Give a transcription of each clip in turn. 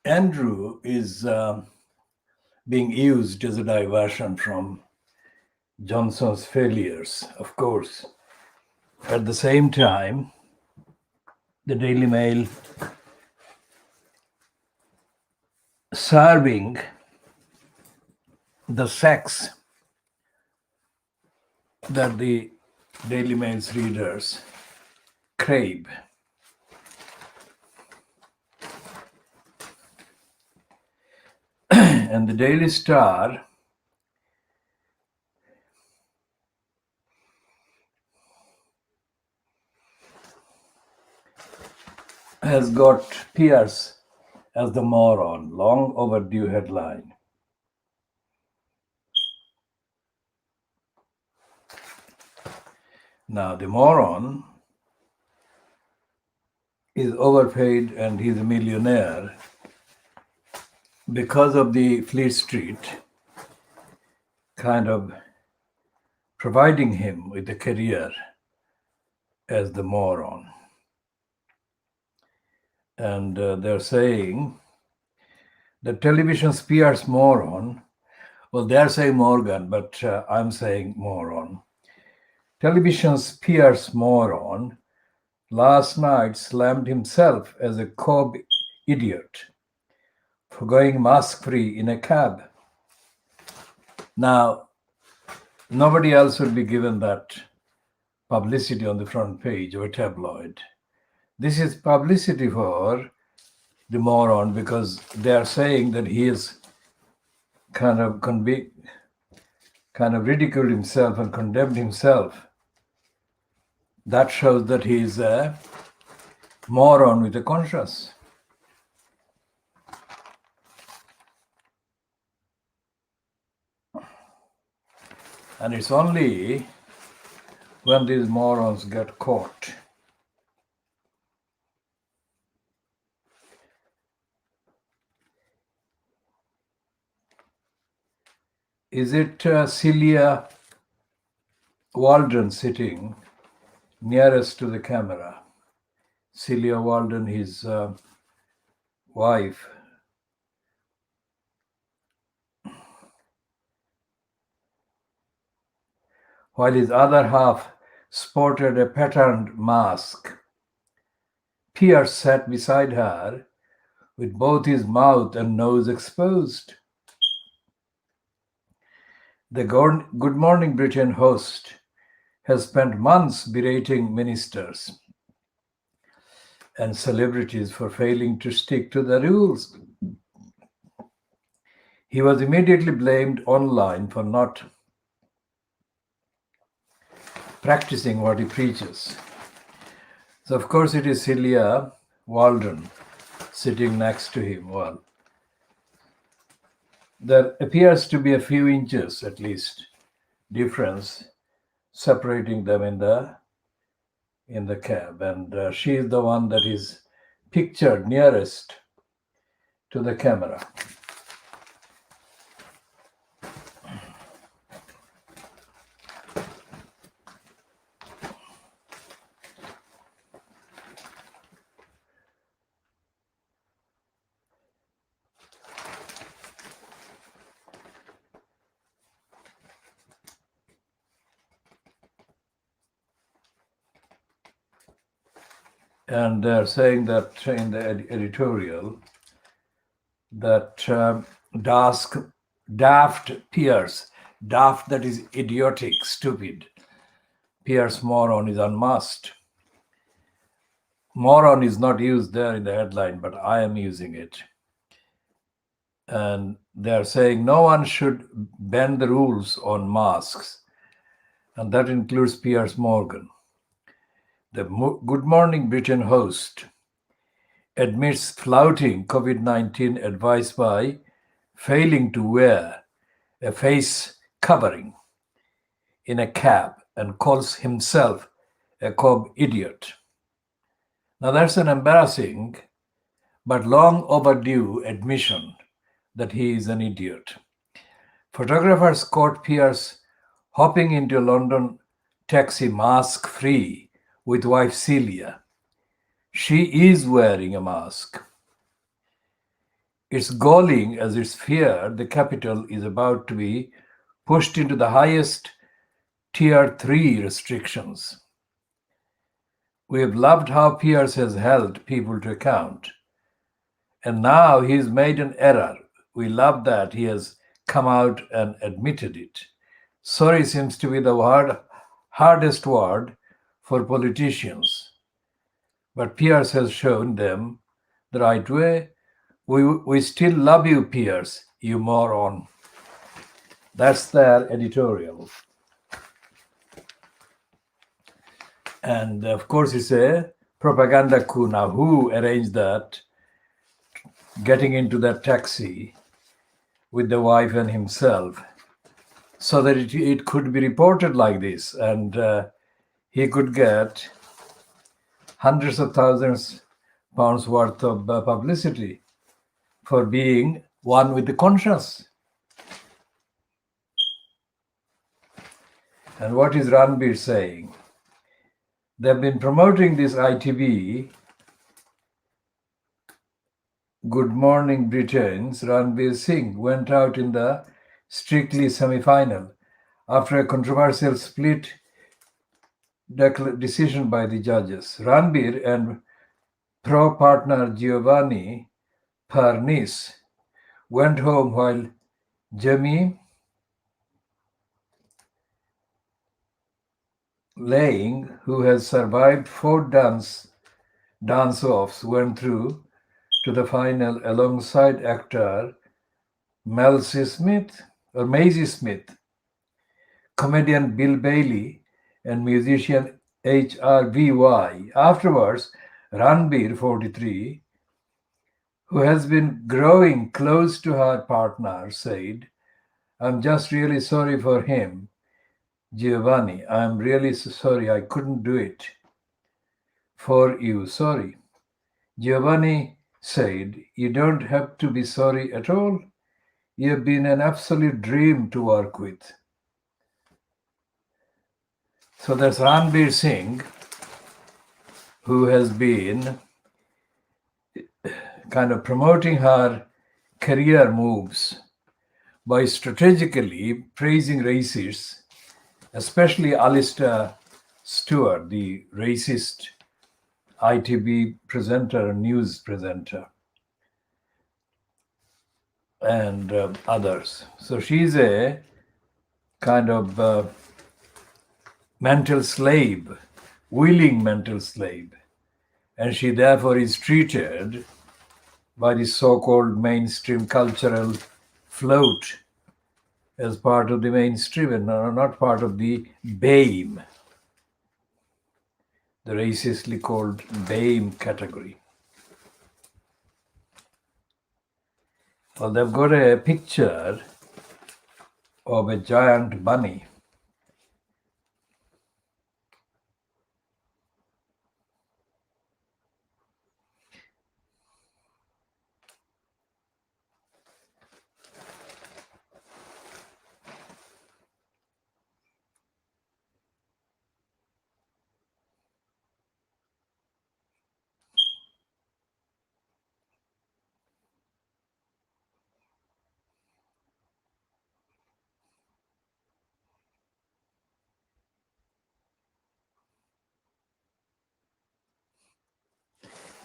Andrew is being used as a diversion from Johnson's failures, of course. At the same time, the Daily Mail serving the sex that the Daily Mail's readers crave. And the Daily Star has got Pierce as the moron, long overdue headline. Now, the moron is overpaid and he's a millionaire because of the Fleet Street kind of providing him with a career as the moron. And they're saying the television's Pierce moron, well, they're saying Morgan, but I'm saying moron. Television's Pierce moron last night slammed himself as a cob idiot for going mask-free in a cab. Now, nobody else would be given that publicity on the front page of a tabloid. This is publicity for the moron because they are saying that he is kind of ridiculed himself and condemned himself. That shows that he is a moron with a conscience. And it's only when these morons get caught. Is it Celia Walden sitting nearest to the camera? Celia Walden, his wife. While his other half sported a patterned mask. Pierce sat beside her with both his mouth and nose exposed. The Good Morning Britain host has spent months berating ministers and celebrities for failing to stick to the rules. He was immediately blamed online for not practicing what he preaches. So, of course, it is Celia Walden sitting next to him. Well, there appears to be a few inches, at least, difference separating them in the cab, and she is the one that is pictured nearest to the camera. And they're saying that in the editorial that daft Pierce, daft that is idiotic, stupid, Pierce moron is unmasked. Moron is not used there in the headline, but I am using it. And they're saying no one should bend the rules on masks, and that includes Piers Morgan. The Good Morning Britain host admits flouting COVID-19 advice by failing to wear a face covering in a cab and calls himself a cob idiot. Now that's an embarrassing but long overdue admission that he is an idiot. Photographers caught Pierce hopping into a London taxi mask-free with wife Celia. She is wearing a mask. It's galling as it's feared the capital is about to be pushed into the highest tier 3 restrictions. We have loved how Pierce has held people to account. And now he's made an error. We love that he has come out and admitted it. Sorry seems to be the hardest word for politicians. But Pierce has shown them the right way. We still love you, Pierce, you moron. That's their editorial. And of course, it's a propaganda coup. Now, who arranged that? Getting into that taxi with the wife and himself so that it could be reported like this. And he could get hundreds of thousands pounds worth of publicity for being one with the conscience. And what is Ranbir saying? They've been promoting this ITV, Good Morning Britain's Ranbir Singh went out in the Strictly semi-final after a controversial split decision by the judges. Ranbir and pro-partner Giovanni Pernice went home while Jamie Lang, who has survived 4 dance-offs, went through to the final alongside actor Maisie Smith, comedian Bill Bailey, and musician HRVY. Afterwards, Ranbir, 43, who has been growing close to her partner, said, "I'm just really sorry for him, Giovanni. I'm really sorry. I couldn't do it for you. Sorry." Giovanni said, "You don't have to be sorry at all. You've been an absolute dream to work with." So that's Ranbir Singh, who has been kind of promoting her career moves by strategically praising racists, especially Alistair Stewart, the racist ITV presenter, news presenter, and others. So she's a kind of mental slave, willing mental slave, and she therefore is treated by the so-called mainstream cultural float as part of the mainstream and not part of the BAME, the racistly called BAME category. Well, they've got a picture of a giant bunny.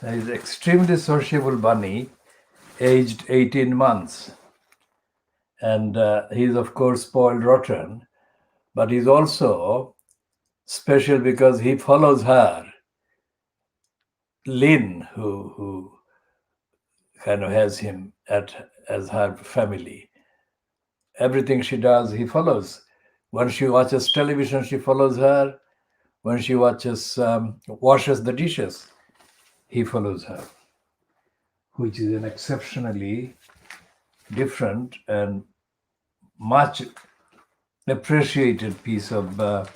He's an extremely sociable bunny, aged 18 months. And he's, of course, spoiled rotten, but he's also special because he follows her, Lynn, who kind of has him as her family. Everything she does, he follows. When she watches television, she follows her. When she washes the dishes, he follows her, which is an exceptionally different and much appreciated piece of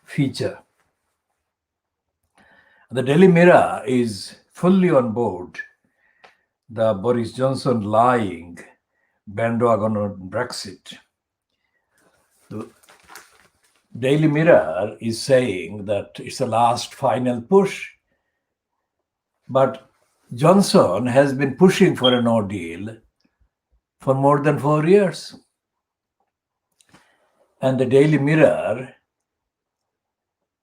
feature. The Daily Mirror is fully on board the Boris Johnson lying bandwagon on Brexit. The Daily Mirror is saying that it's a last final push, but Johnson has been pushing for a no deal for more than 4 years. And the Daily Mirror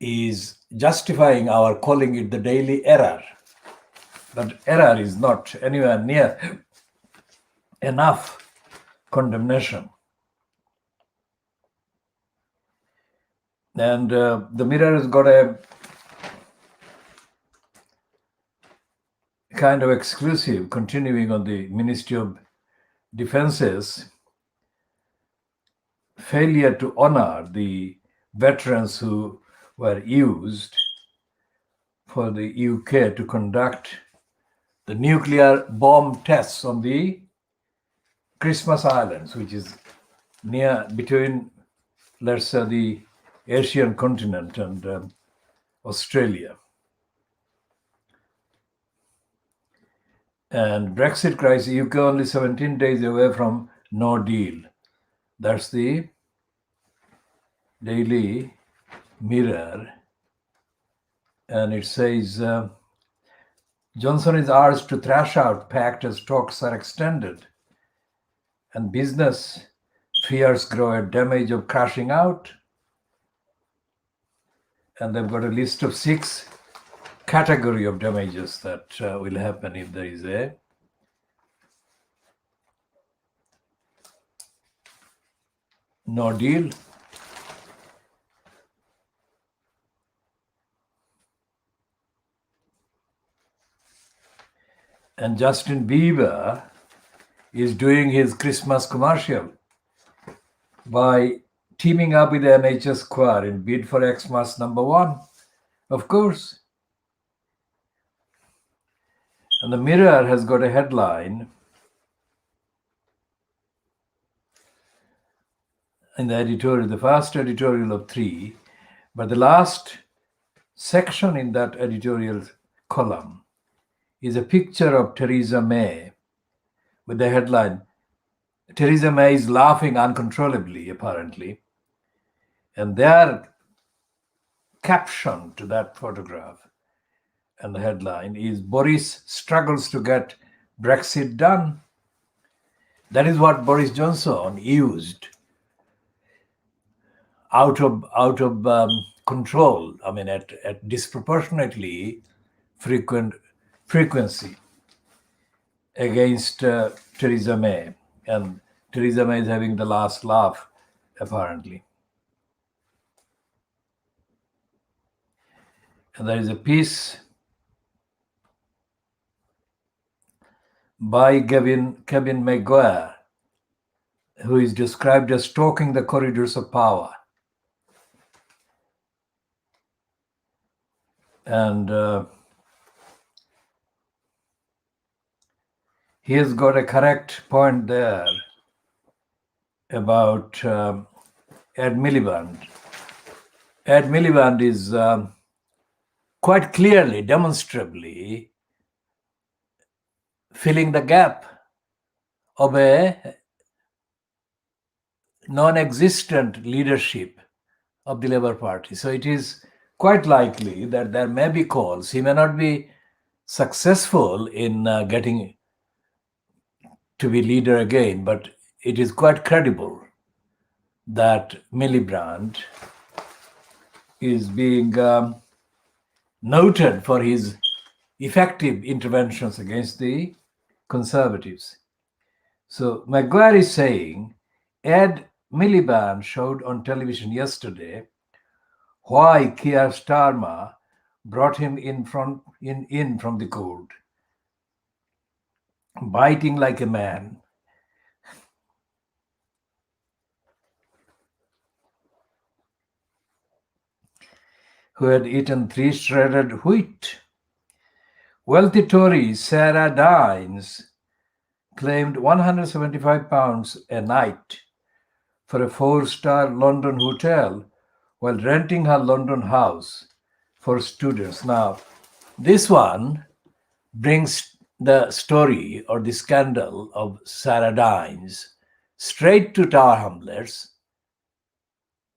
is justifying our calling it the Daily Error. But error is not anywhere near enough condemnation. And the Mirror has got a kind of exclusive, continuing on the Ministry of Defence's failure to honor the veterans who were used for the UK to conduct the nuclear bomb tests on the Christmas Islands, which is near between, let's say, the Asian continent and Australia. And Brexit crisis, UK only 17 days away from no deal. That's the Daily Mirror. And it says, Johnson is urged to thrash out pact as talks are extended. And business fears grow at damage of crashing out. And they've got a list of 6 category of damages that will happen if there is a no deal. And Justin Bieber is doing his Christmas commercial by teaming up with the NHS choir in bid for Xmas #1, of course. And the Mirror has got a headline in the editorial, the first editorial of 3, but the last section in that editorial column is a picture of Theresa May with the headline, Theresa May is laughing uncontrollably, apparently. And their caption to that photograph and the headline is, Boris struggles to get Brexit done. That is what Boris Johnson used out of control, I mean, at disproportionately frequency against Theresa May. And Theresa May is having the last laugh, apparently. And there is a piece by Kevin Maguire, who is described as stalking the corridors of power. And he has got a correct point there about Ed Miliband. Ed Miliband is quite clearly, demonstrably filling the gap of a non-existent leadership of the Labour Party. So it is quite likely that there may be calls. He may not be successful in getting to be leader again, but it is quite credible that Miliband is being noted for his effective interventions against the Conservatives. So Maguire is saying Ed Miliband showed on television yesterday why Keir Starmer brought him in from the cold, biting like a man, who had eaten 3 shredded wheat. Wealthy Tory Sarah Dines claimed £175 a night for a 4-star London hotel while renting her London house for students. Now, this one brings the story or the scandal of Sarah Dines straight to Tower Hamlets,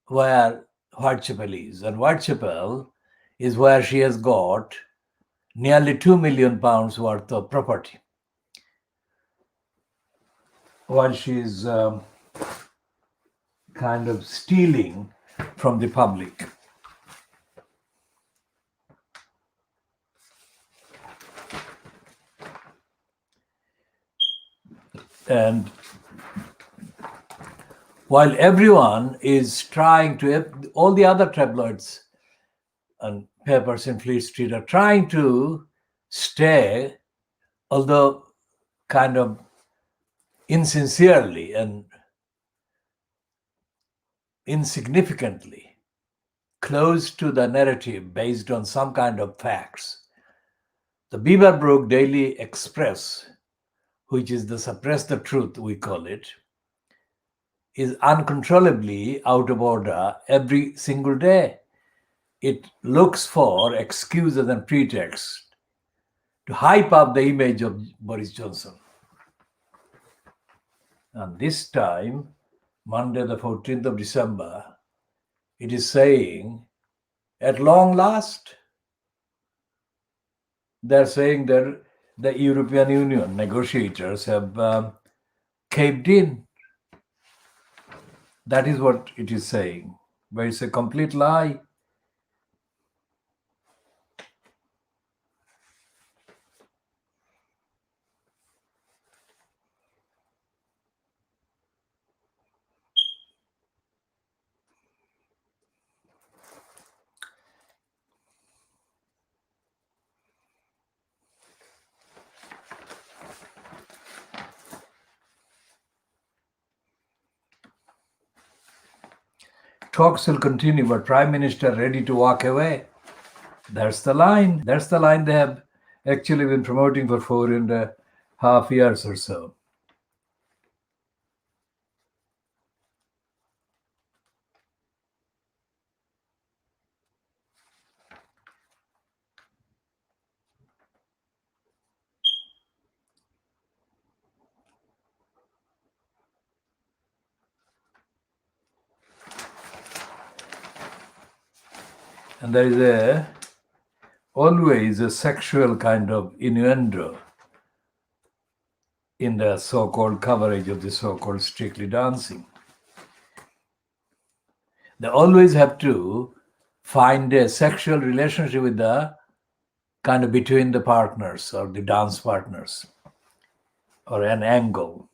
where Whitechapel is. And Whitechapel is where she has got nearly £2 million worth of property, while she's kind of stealing from the public. And while everyone is trying to, all the other tabloids and papers in Fleet Street are trying to stay, although kind of insincerely and insignificantly, close to the narrative based on some kind of facts. The Beaverbrook Daily Express, which is the suppress the truth, we call it, is uncontrollably out of order every single day. It looks for excuses and pretexts to hype up the image of Boris Johnson. And this time, Monday, the 14th of December, it is saying, at long last, they're saying that the European Union negotiators have caved in. That is what it is saying, but it's a complete lie. Talks will continue, but Prime Minister ready to walk away. That's the line. That's the line they have actually been promoting for 4.5 years or so. And there is always a sexual kind of innuendo in the so-called coverage of the so-called Strictly Dancing. They always have to find a sexual relationship with the kind of between the partners or the dance partners, or an angle.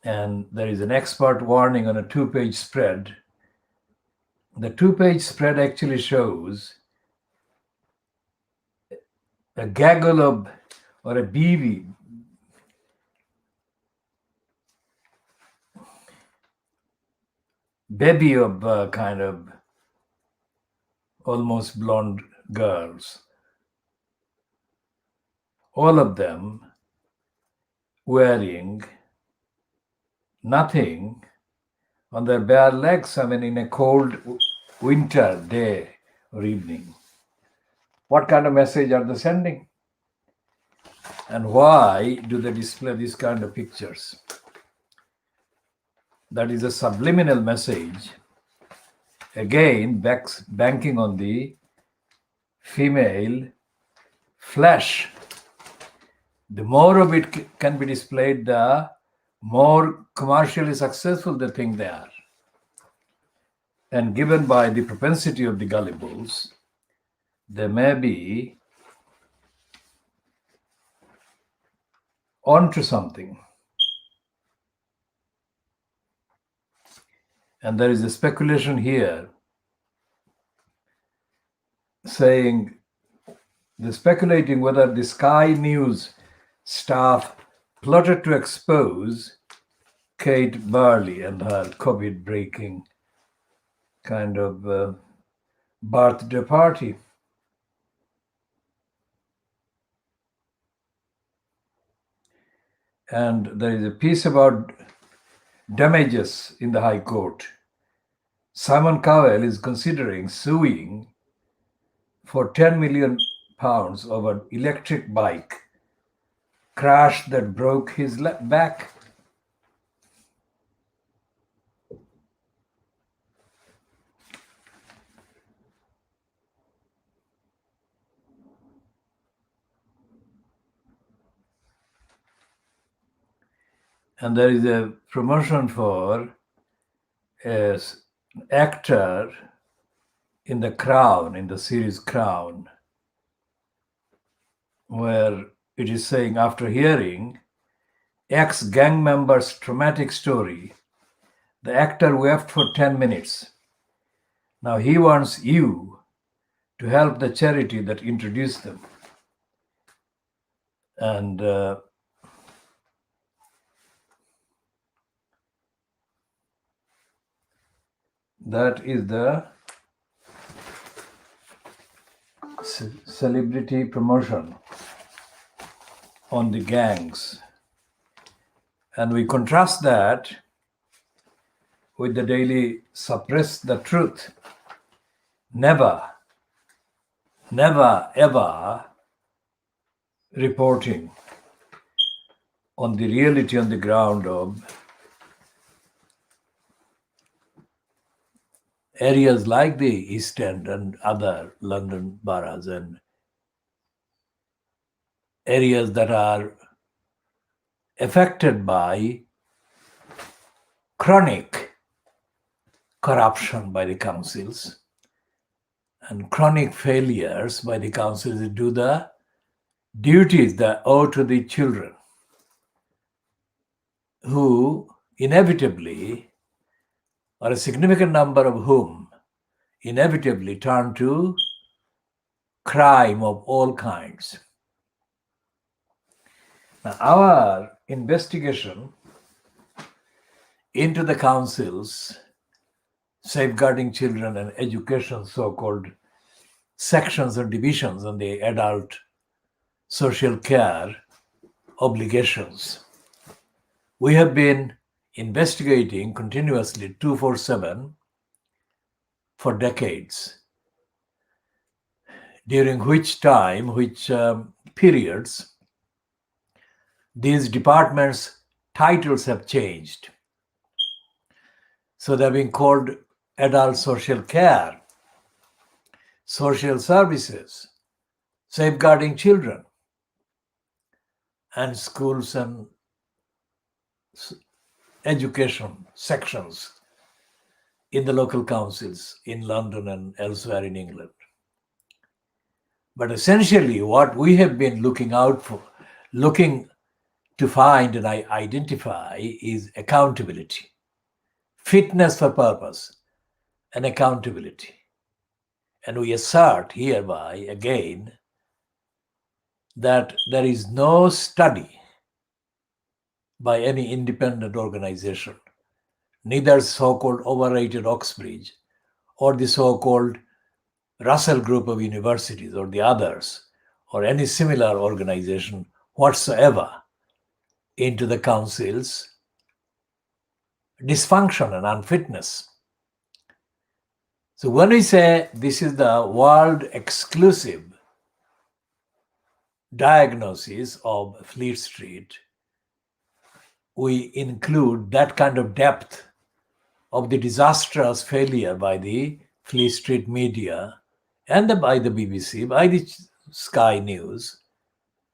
And there is an expert warning on a 2-page spread. The 2-page spread actually shows a gaggle of, or a baby of kind of almost blonde girls, all of them wearing nothing on their bare legs, I mean, in a cold winter day or evening. What kind of message are they sending? And why do they display these kind of pictures? That is a subliminal message, again banking on the female flesh. The more of it can be displayed, the more commercially successful they think they are. And given by the propensity of the gullibles, they may be onto something. And there is a speculation here saying, they're speculating whether the Sky News staff plotted to expose Kate Burley and her COVID-breaking kind of birthday party. And there is a piece about damages in the High Court. Simon Cowell is considering suing for £10 million over electric bike crash that broke his back. And there is a promotion for an actor in the Crown, in the series Crown, where it is saying, after hearing ex-gang member's traumatic story, the actor wept for 10 minutes. Now he wants you to help the charity that introduced them. And that is the celebrity promotion on the gangs. And we contrast that with the daily suppress the truth. Never ever reporting on the reality on the ground of areas like the East End and other London boroughs, and areas that are affected by chronic corruption by the councils and chronic failures by the councils to do the duties that owe to the children, who inevitably, or a significant number of whom inevitably turn to crime of all kinds. Now, our investigation into the council's safeguarding children and education, so-called sections or divisions on the adult social care obligations. We have been investigating continuously 24/7 for decades, during which periods these departments' titles have changed. So they're being called adult social care, social services, safeguarding children, and schools and education sections in the local councils in London and elsewhere in England. But essentially what we have been looking to find and identify is accountability, fitness for purpose, and accountability. And we assert hereby again that there is no study by any independent organization, neither so-called overrated Oxbridge or the so-called Russell Group of universities or the others, or any similar organization whatsoever, into the council's dysfunction and unfitness. So when we say this is the world exclusive diagnosis of Fleet Street, we include that kind of depth of the disastrous failure by the Fleet Street media and by the BBC, by the Sky News,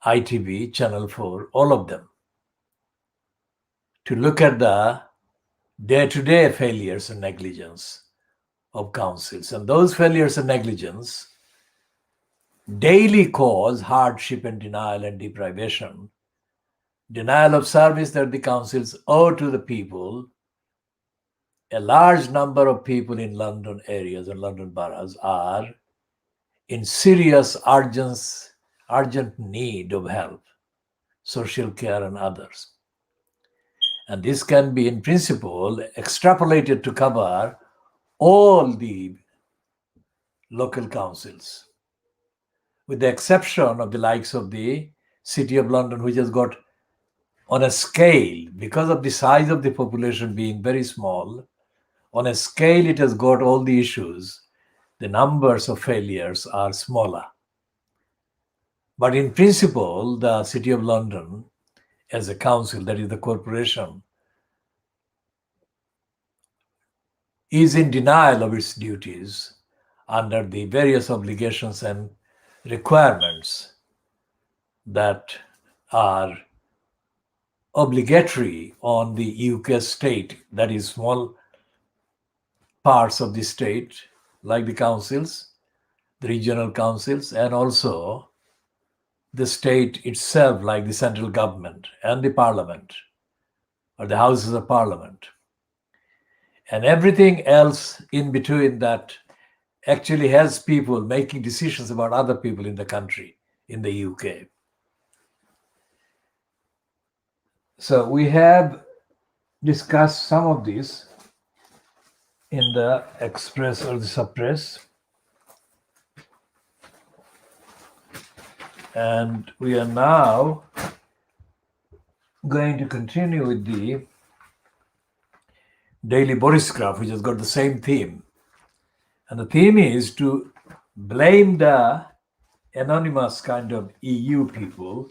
ITV, Channel 4, all of them, to look at the day-to-day failures and negligence of councils. And those failures and negligence daily cause hardship and denial and deprivation, denial of service that the councils owe to the people. A large number of people in London areas and London boroughs are in serious urgent need of help, social care and others. And this can be, in principle, extrapolated to cover all the local councils, with the exception of the likes of the City of London, which has got, on a scale, because of the size of the population being very small, on a scale it has got all the issues. The numbers of failures are smaller. But in principle, the City of London as a council, that is the corporation, is in denial of its duties under the various obligations and requirements that are obligatory on the UK state, that is small parts of the state like the councils, the regional councils, and also the state itself like the central government and the parliament or the houses of parliament. And everything else in between that actually has people making decisions about other people in the country, in the UK. So we have discussed some of this in the express or the suppress. And we are now going to continue with the daily Borisgraph, which has got the same theme. And the theme is to blame the anonymous kind of EU people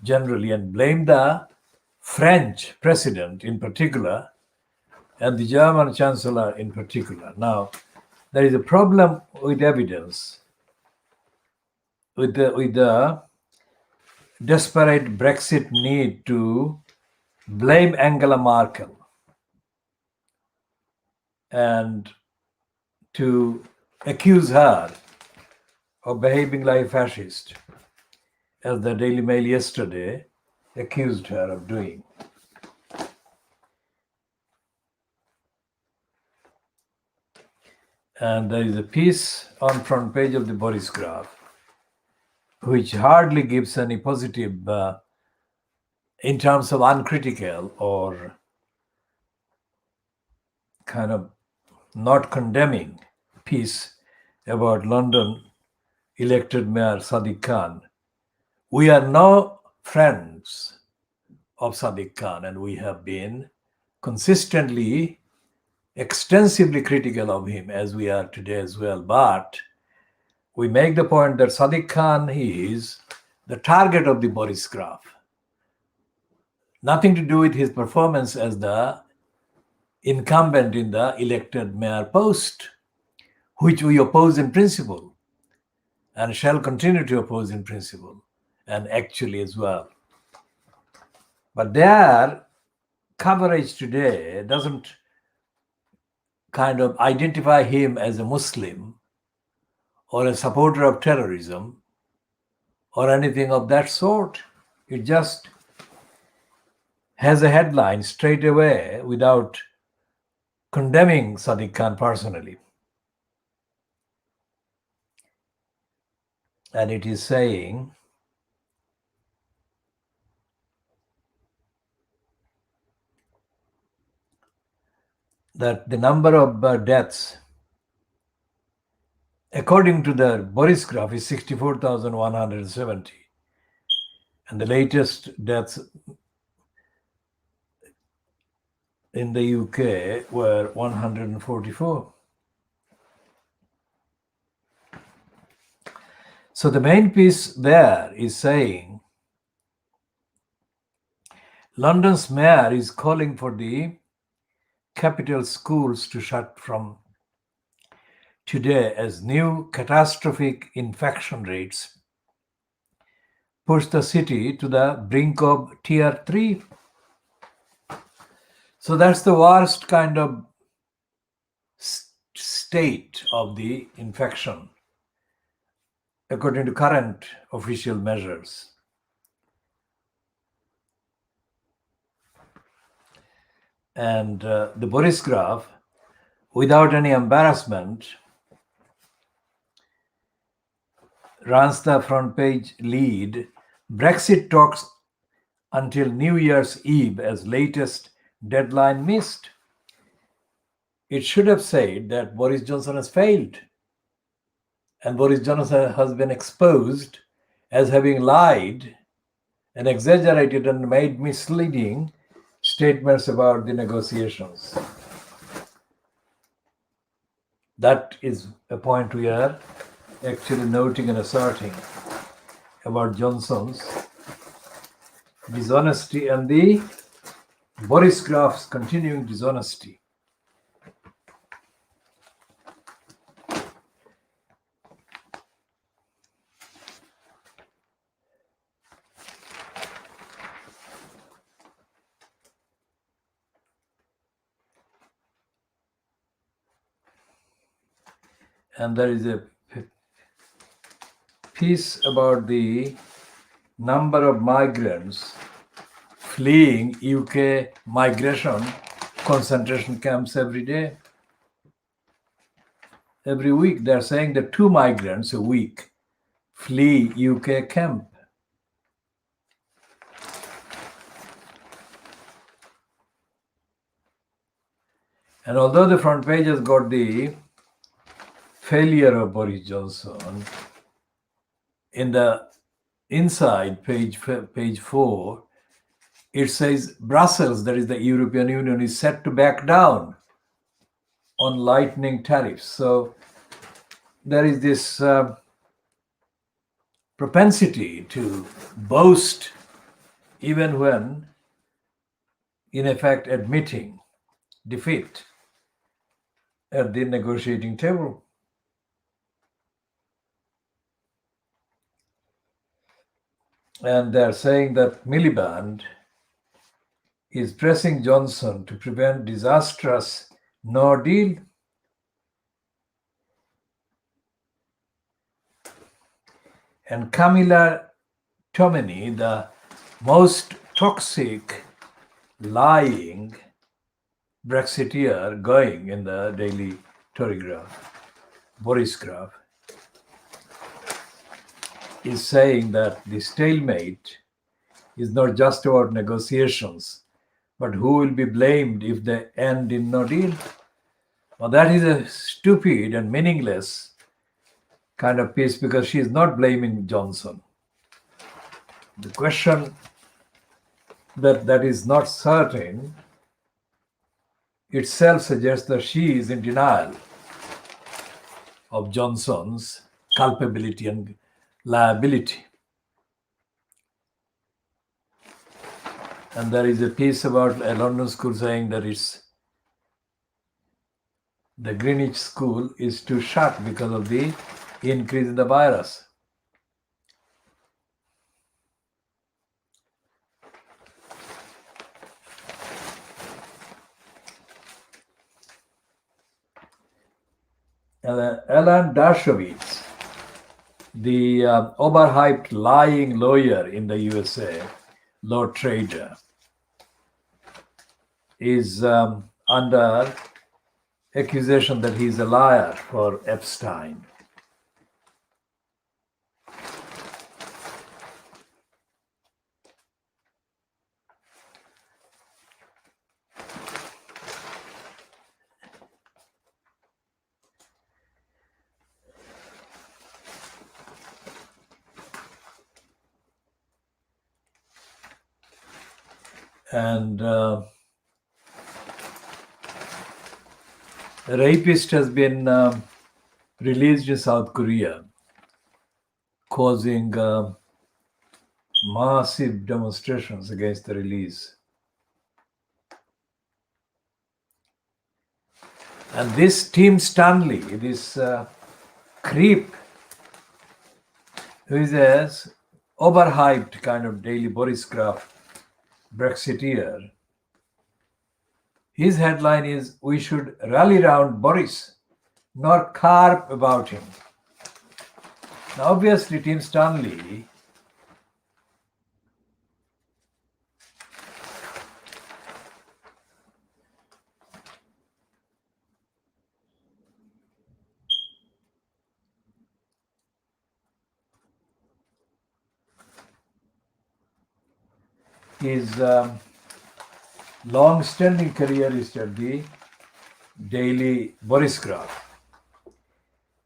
generally and blame the French president in particular and the German chancellor in particular. Now, there is a problem with evidence, with the desperate Brexit need to blame Angela Merkel and to accuse her of behaving like a fascist, as the Daily Mail yesterday accused her of doing. And there is a piece on front page of the Borisgraph which hardly gives any positive in terms of uncritical or kind of not condemning piece about London elected Mayor Sadiq Khan. We are no friends of Sadiq Khan, and we have been consistently, extensively critical of him, as we are today as well. But we make the point that Sadiq Khan is the target of the Borisgraph. Nothing to do with his performance as the incumbent in the elected mayor post, which we oppose in principle and shall continue to oppose in principle and actually as well. But their coverage today doesn't kind of identify him as a Muslim or a supporter of terrorism or anything of that sort. It just has a headline straight away without condemning Sadiq Khan personally. And it is saying that the number of deaths, according to the Borisgraph, is 64,170. And the latest deaths in the UK were 144. So the main piece there is saying London's mayor is calling for the capital schools to shut from today as new catastrophic infection rates push the city to the brink of tier 3. So that's the worst kind of state of the infection, according to current official measures. And the Borisgraph, without any embarrassment, runs the front page lead: Brexit talks until New Year's Eve as latest deadline missed. It should have said that Boris Johnson has failed. And Boris Johnson has been exposed as having lied and exaggerated and made misleading statements about the negotiations. That is a point we are actually noting and asserting about Johnson's dishonesty and the Boris Graf's continuing dishonesty. And there is a piece about the number of migrants fleeing UK migration concentration camps every day. Every week, they're saying that 2 migrants a week flee UK camp. And although the front page has got the failure of Boris Johnson, in the inside page 4, it says Brussels, that is the European Union, is set to back down on lightning tariffs. So there is this propensity to boast even when, in effect, admitting defeat at the negotiating table. And they're saying that Miliband is pressing Johnson to prevent disastrous no deal. And Camilla Tominey, the most toxic, lying Brexiteer going in the Daily Telegraph, Boris Graf, is saying that the stalemate is not just about negotiations, but who will be blamed if they end in no deal. Well, that is a stupid and meaningless kind of piece, because she is not blaming Johnson. The question that is not certain itself suggests that she is in denial of Johnson's culpability and liability. And there is a piece about a London school saying that the Greenwich school is to shut because of the increase in the virus. Alan Dershowitz, the overhyped lying lawyer in the USA, law trader, is under accusation that he's a liar for Epstein. And a rapist has been released in South Korea, causing massive demonstrations against the release. And this Tim Stanley, this creep, who is a overhyped kind of Daily Boris Graf Brexiteer, his headline is, "We should rally round Boris, not carp about him." Now, obviously, Tim Stanley his long-standing career is at the Daily Boris Graf,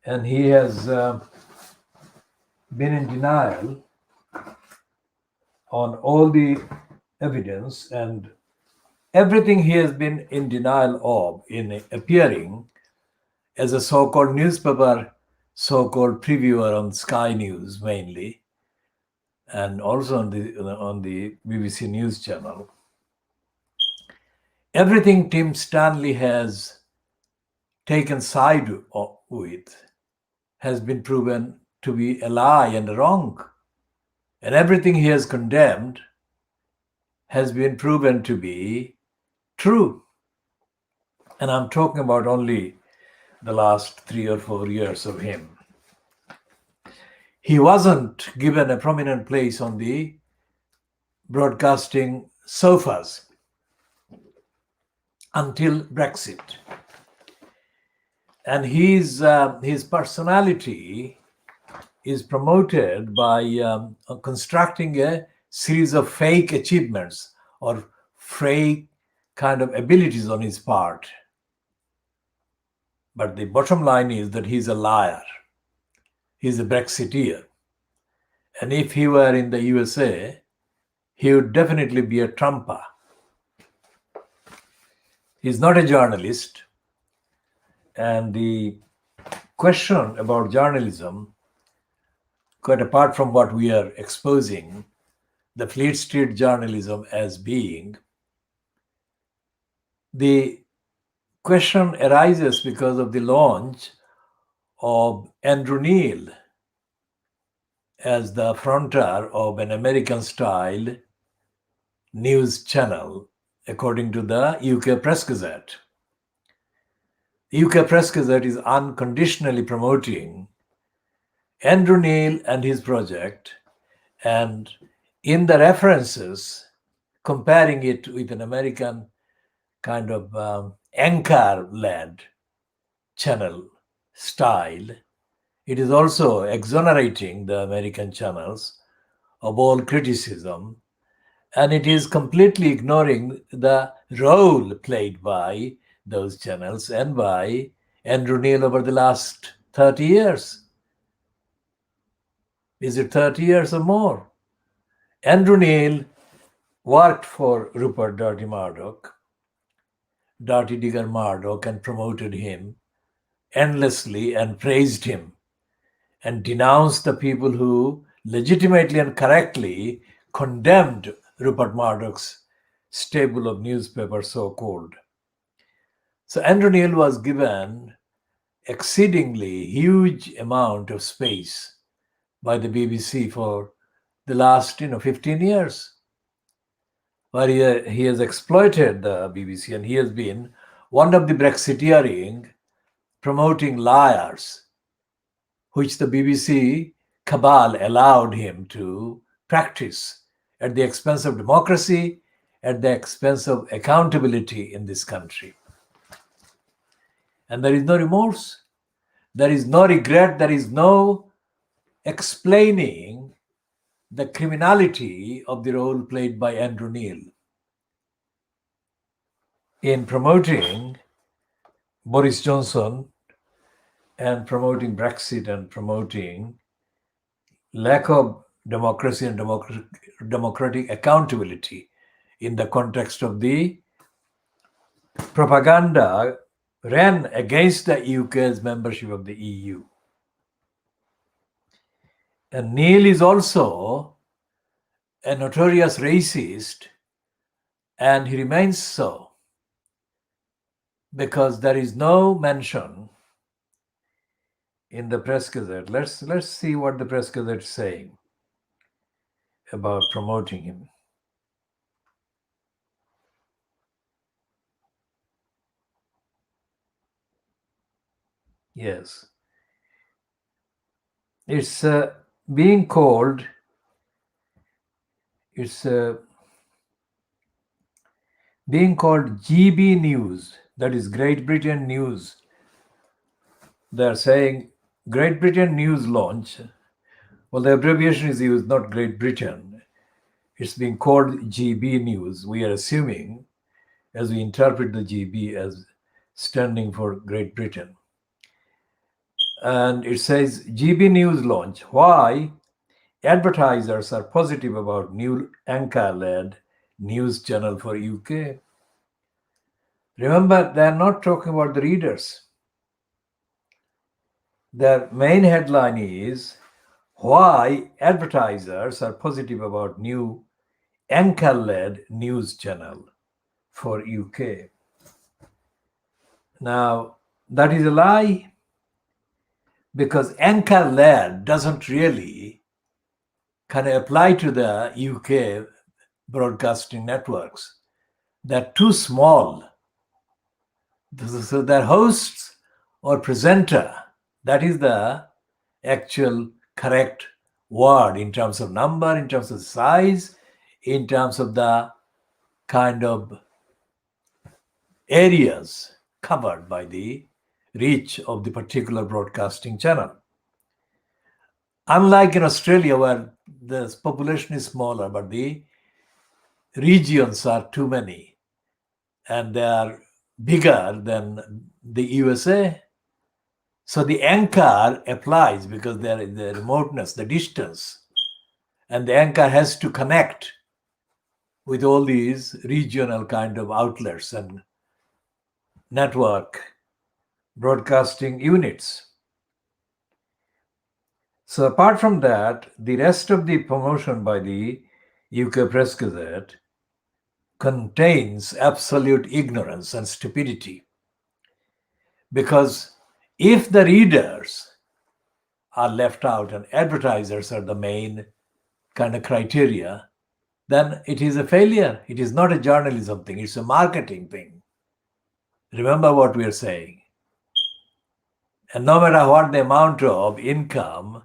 and he has been in denial on all the evidence, and everything he has been in denial of in appearing as a so-called newspaper, so-called previewer on Sky News mainly, and also on the BBC News Channel. Everything Tim Stanley has taken side with has been proven to be a lie and wrong. And everything he has condemned has been proven to be true. And I'm talking about only the last 3 or 4 years of him. He wasn't given a prominent place on the broadcasting sofas until Brexit. And his personality is promoted by constructing a series of fake achievements or fake kind of abilities on his part. But the bottom line is that he's a liar. He's a Brexiteer. And if he were in the USA, he would definitely be a Trumper. He's not a journalist. And the question about journalism, quite apart from what we are exposing, the Fleet Street journalism as being, the question arises because of the launch of Andrew Neil as the frontier of an American-style news channel, according to the UK Press Gazette. The UK Press Gazette is unconditionally promoting Andrew Neil and his project, and in the references, comparing it with an American kind of anchor-led channel style, it is also exonerating the American channels of all criticism, and it is completely ignoring the role played by those channels and by Andrew Neil over the last 30 years. Is it 30 years or more? Andrew Neil worked for Rupert Dirty Murdoch, Dirty Digger Murdoch, and promoted him endlessly and praised him and denounced the people who legitimately and correctly condemned Rupert Murdoch's stable of newspapers, so-called. So Andrew Neil was given exceedingly huge amount of space by the BBC for the last 15 years, where he has exploited the BBC, and he has been one of the Brexiteering promoting liars, which the BBC cabal allowed him to practice at the expense of democracy, at the expense of accountability in this country. And there is no remorse, there is no regret, there is no explaining the criminality of the role played by Andrew Neil in promoting Boris Johnson and promoting Brexit and promoting lack of democracy and democratic accountability in the context of the propaganda ran against the UK's membership of the EU. And Neil is also a notorious racist, and he remains so, because there is no mention in the Press Gazette. Let's see what the Press Gazette is saying about promoting him. Yes. It's being called, being called GB News, that is Great Britain News. They're saying Great Britain News launch. Well, the abbreviation is used, not Great Britain. It's being called GB News. We are assuming, as we interpret the GB as standing for Great Britain. And it says GB News launch. Why advertisers are positive about new anchor-led news channel for UK. Remember, they're not talking about the readers. Their main headline is, why advertisers are positive about new anchor-led news channel for UK. Now, that is a lie, because anchor-led doesn't really kind of apply to the UK broadcasting networks. They're too small. So their hosts or presenter, that is the actual correct word in terms of number, in terms of size, in terms of the kind of areas covered by the reach of the particular broadcasting channel. Unlike in Australia, where the population is smaller, but the regions are too many and they are bigger than the USA. So the anchor applies because there is the remoteness, the distance, and the anchor has to connect with all these regional kind of outlets and network broadcasting units. So apart from that, the rest of the promotion by the UK Press Gazette contains absolute ignorance and stupidity. Because if the readers are left out and advertisers are the main kind of criteria, then it is a failure. It is not a journalism thing, it's a marketing thing. Remember what we are saying. And no matter what the amount of income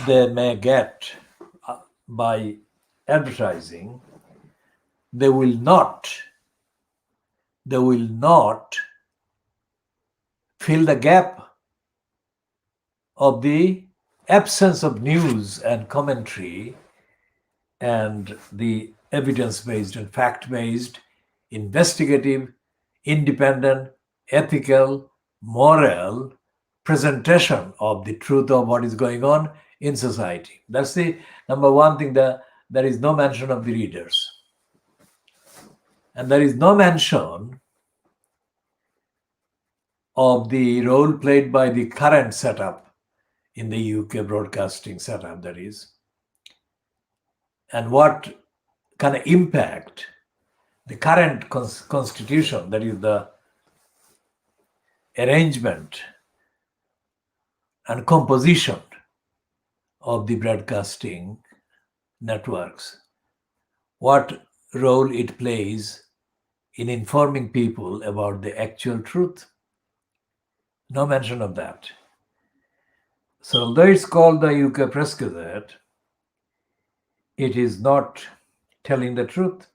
they may get by advertising, they will not fill the gap of the absence of news and commentary and the evidence-based and fact-based, investigative, independent, ethical, moral presentation of the truth of what is going on in society. That's the number one thing, that there is no mention of the readers. And there is no mention of the role played by the current setup in the UK broadcasting setup, that is, and what kind of impact the current constitution, that is the arrangement and composition of the broadcasting networks, what role it plays in informing people about the actual truth. No mention of that. So although it's called the UK Press Gazette, it is not telling the truth.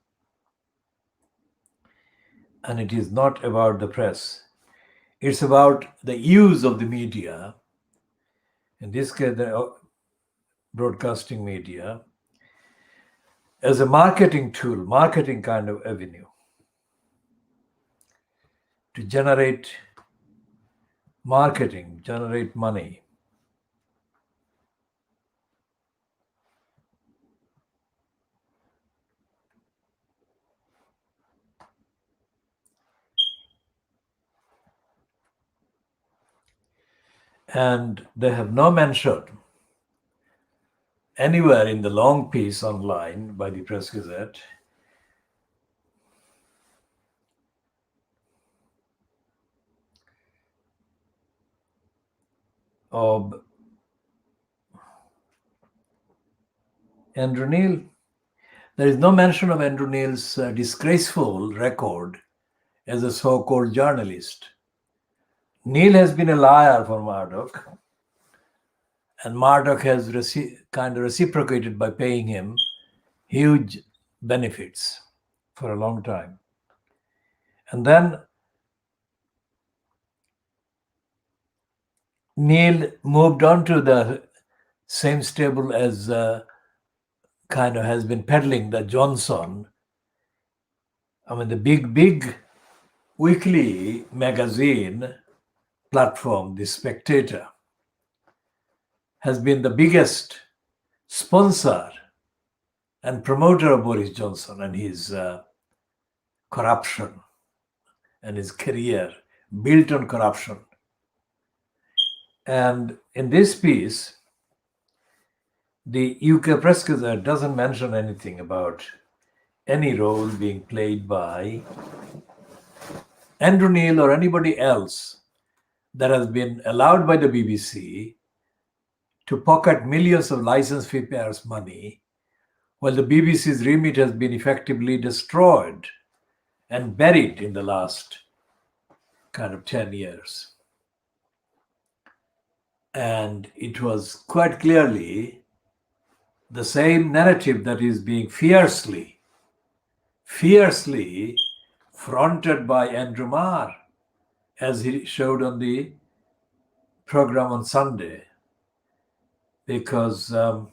And it is not about the press. It's about the use of the media, in this case the broadcasting media, as a marketing tool, marketing kind of avenue to generate marketing, generate money. And they have no mention anywhere in the long piece online by the Press Gazette of Andrew Neil. There is no mention of Andrew Neil's disgraceful record as a so-called journalist. Neil has been a liar for Murdoch, and Murdoch has kind of reciprocated by paying him huge benefits for a long time. And then Neil moved on to the same stable as kind of has been peddling the Johnson. I mean, the big weekly magazine platform, The Spectator, has been the biggest sponsor and promoter of Boris Johnson and his corruption and his career built on corruption. And in this piece, The UK Press Gazette doesn't mention anything about any role being played by Andrew Neil or anybody else that has been allowed by the BBC to pocket millions of license fee payers' money, while the BBC's remit has been effectively destroyed and buried in the last kind of 10 years. And it was quite clearly the same narrative that is being fiercely fronted by Andrew Marr, as he showed on the program on Sunday, because Ed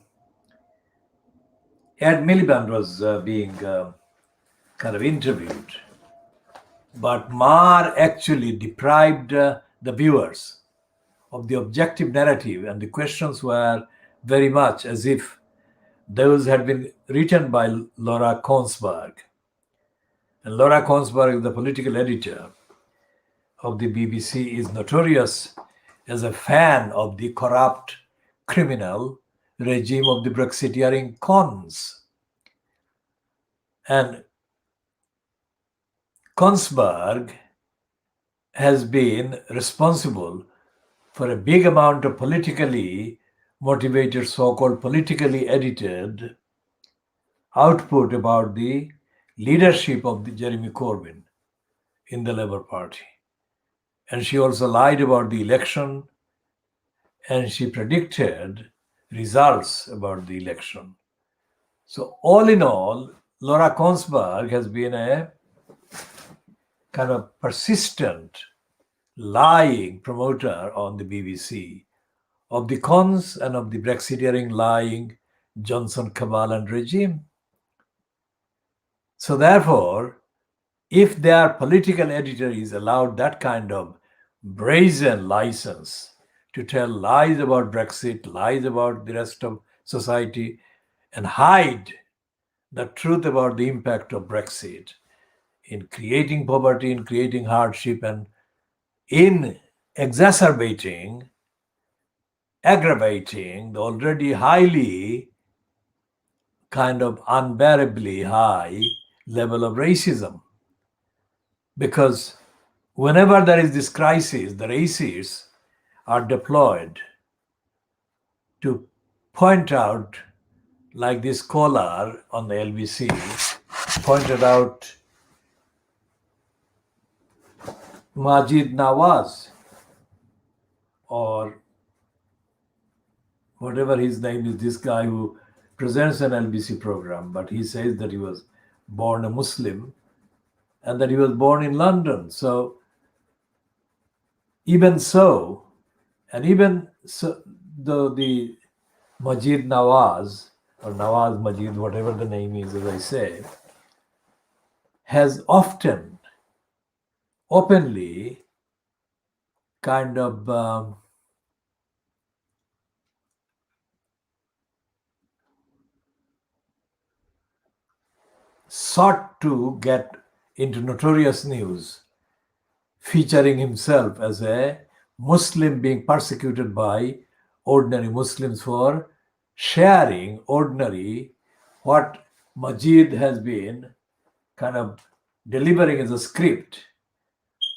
Miliband was being kind of interviewed, but Marr actually deprived the viewers of the objective narrative, and the questions were very much as if those had been written by Laura Kongsberg. And Laura Kongsberg, the political editor of the BBC, is notorious as a fan of the corrupt, criminal regime of the Brexiteering cons. And Kongsberg has been responsible for a big amount of politically motivated, so-called politically edited output about the leadership of the Jeremy Corbyn in the Labour Party. And she also lied about the election, and she predicted results about the election. So all in all, Laura Kongsberg has been a kind of persistent lying promoter on the BBC of the cons and of the Brexiteering lying Johnson cabal and regime. So therefore, if their political editor is allowed that kind of brazen license to tell lies about Brexit, lies about the rest of society, and hide the truth about the impact of Brexit in creating poverty, in creating hardship, and in aggravating the already highly kind of unbearably high level of racism. Because whenever there is this crisis, the racists are deployed to point out, like this caller on the LBC pointed out Majid Nawaz, or whatever his name is, this guy who presents an LBC program, but he says that he was born a Muslim and that he was born in London. So even so, and even so, the Majid Nawaz, or Nawaz Majid, whatever the name is, as I say, has often openly kind of sought to get into notorious news, featuring himself as a Muslim being persecuted by ordinary Muslims for sharing what Majid has been kind of delivering as a script.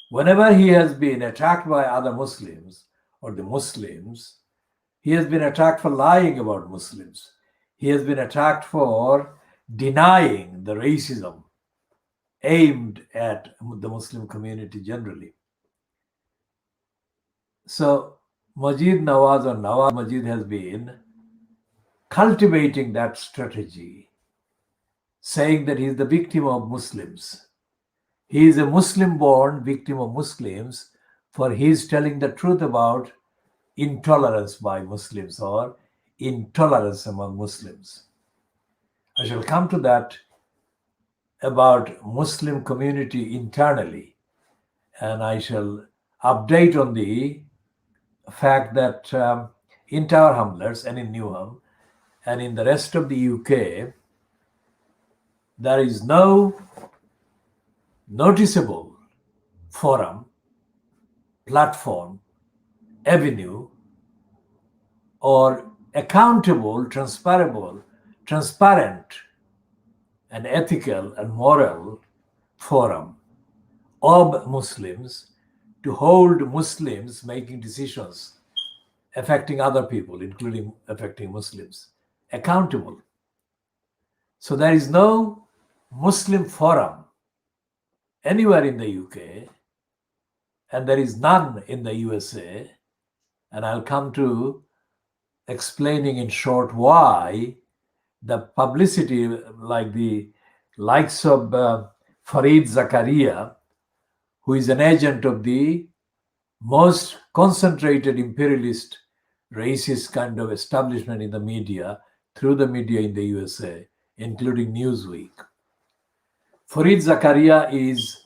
Whenever he has been attacked by other Muslims or the Muslims, he has been attacked for lying about Muslims. He has been attacked for denying the racism aimed at the Muslim community generally. So Majid Nawaz, or Nawaz Majid, has been cultivating that strategy, saying that he is the victim of Muslims. He is a Muslim-born victim of Muslims, for he is telling the truth about intolerance by Muslims or intolerance among Muslims. I shall come to that about Muslim community internally, and I shall update on the fact that in Tower Hamlets and in Newham and in the rest of the UK, there is no noticeable forum, platform, avenue, or accountable, transparent, and ethical and moral forum of Muslims to hold Muslims making decisions affecting other people, including affecting Muslims, accountable. So there is no Muslim forum anywhere in the UK, and there is none in the USA. And I'll come to explaining in short why the publicity, like the likes of Fareed Zakaria, who is an agent of the most concentrated imperialist, racist kind of establishment in the media, through the media in the USA, including Newsweek. Fareed Zakaria is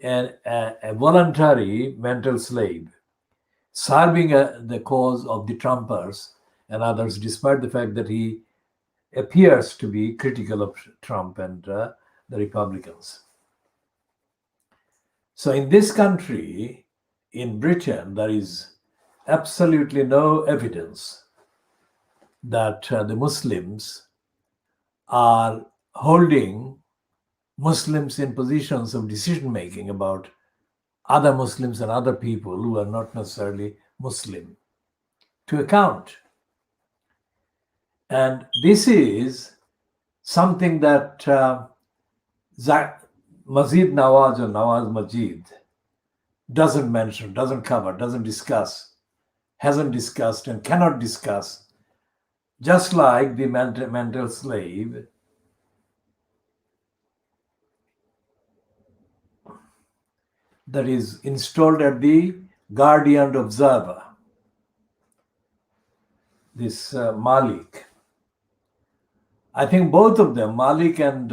a voluntary mental slave, serving the cause of the Trumpers and others, despite the fact that he appears to be critical of Trump and the Republicans. So in this country, in Britain, there is absolutely no evidence that the Muslims are holding Muslims in positions of decision making about other Muslims and other people who are not necessarily Muslim to account. And this is something that Mazid Nawaz or Nawaz Majid doesn't mention, doesn't cover, doesn't discuss, hasn't discussed and cannot discuss, just like the mental slave that is installed at the Guardian Observer, this Malik. I think both of them, Malik and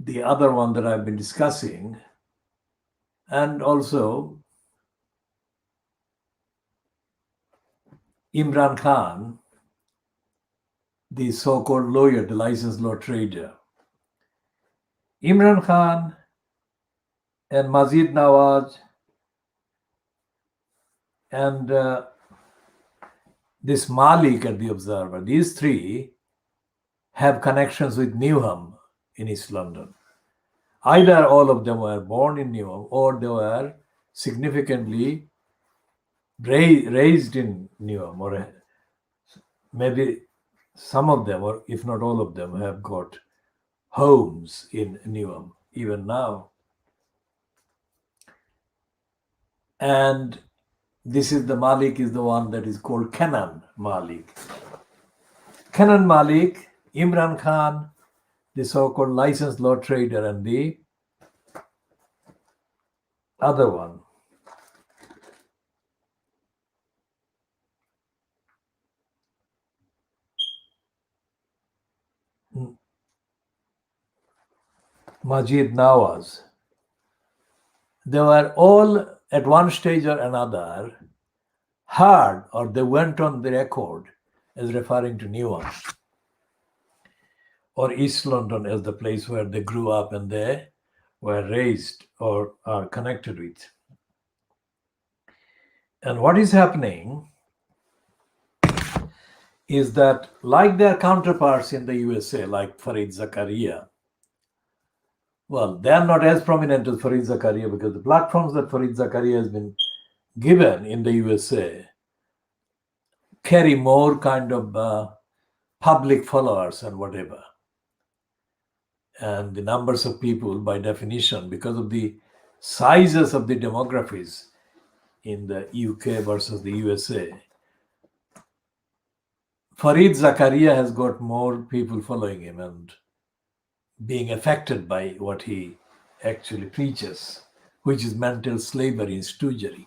the other one that I've been discussing, and also Imran Khan, the so-called lawyer, the licensed law trader. Imran Khan and Mazid Nawaz and this Malik at the Observer, these three have connections with Newham in East London. Either all of them were born in Newham or they were significantly raised in Newham, or maybe some of them, or if not all of them, have got homes in Newham even now. And this is the Malik is the one that is called Kenan Malik. Kenan Malik, Imran Khan, the so-called licensed law trader, and the other one, Majid Nawaz. They were all at one stage or another heard, or they went on the record as referring to Newham or East London as the place where they grew up and they were raised or are connected with. And what is happening is that, like their counterparts in the USA, like Fareed Zakaria, well, they are not as prominent as Fareed Zakaria because the platforms that Fareed Zakaria has been given in the USA carry more kind of public followers and whatever. And the numbers of people, by definition, because of the sizes of the demographies in the UK versus the USA, Fareed Zakaria has got more people following him and being affected by what he actually preaches, which is mental slavery and stoogery.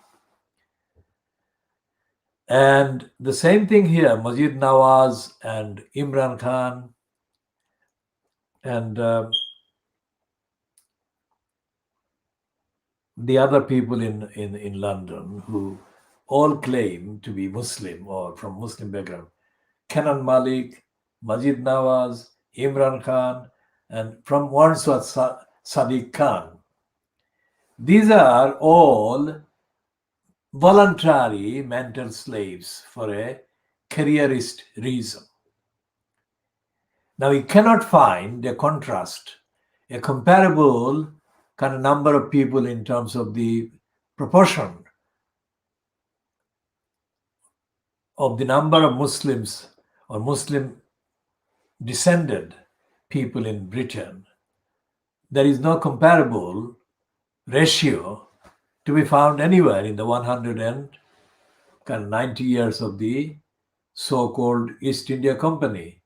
And the same thing here, Majid Nawaz and Imran Khan and the other people in London who all claim to be Muslim or from Muslim background Kenan Malik, Majid Nawaz, Imran Khan, and from Wandsworth Sadiq Khan. These are all voluntary mental slaves for a careerist reason. Now, we cannot find a contrast, a comparable kind of number of people in terms of the proportion of the number of Muslims or Muslim descended people in Britain. There is no comparable ratio to be found anywhere in the 190 years of the so-called East India Company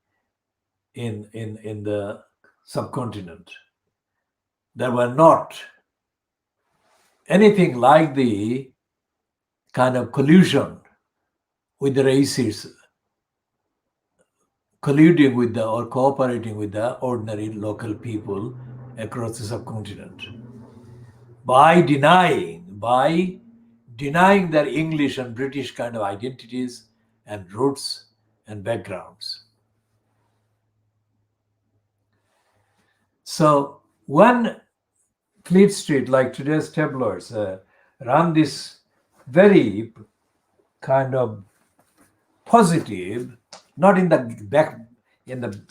in the subcontinent. There were not anything like the kind of collusion with the races, colluding with or cooperating with the ordinary local people across the subcontinent by denying their English and British kind of identities and roots and backgrounds. So when Fleet Street, like today's tabloids, run this very kind of positive, not in the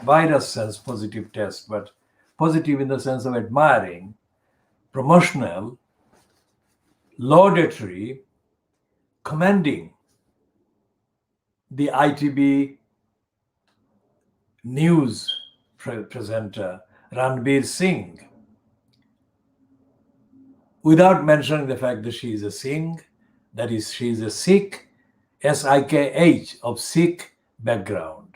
virus sense positive test, but positive in the sense of admiring, promotional, laudatory, commending the ITV news presenter Ranbir Singh, without mentioning the fact that she is a Singh, that is, she is a Sikh, S-I-K-H, of Sikh background.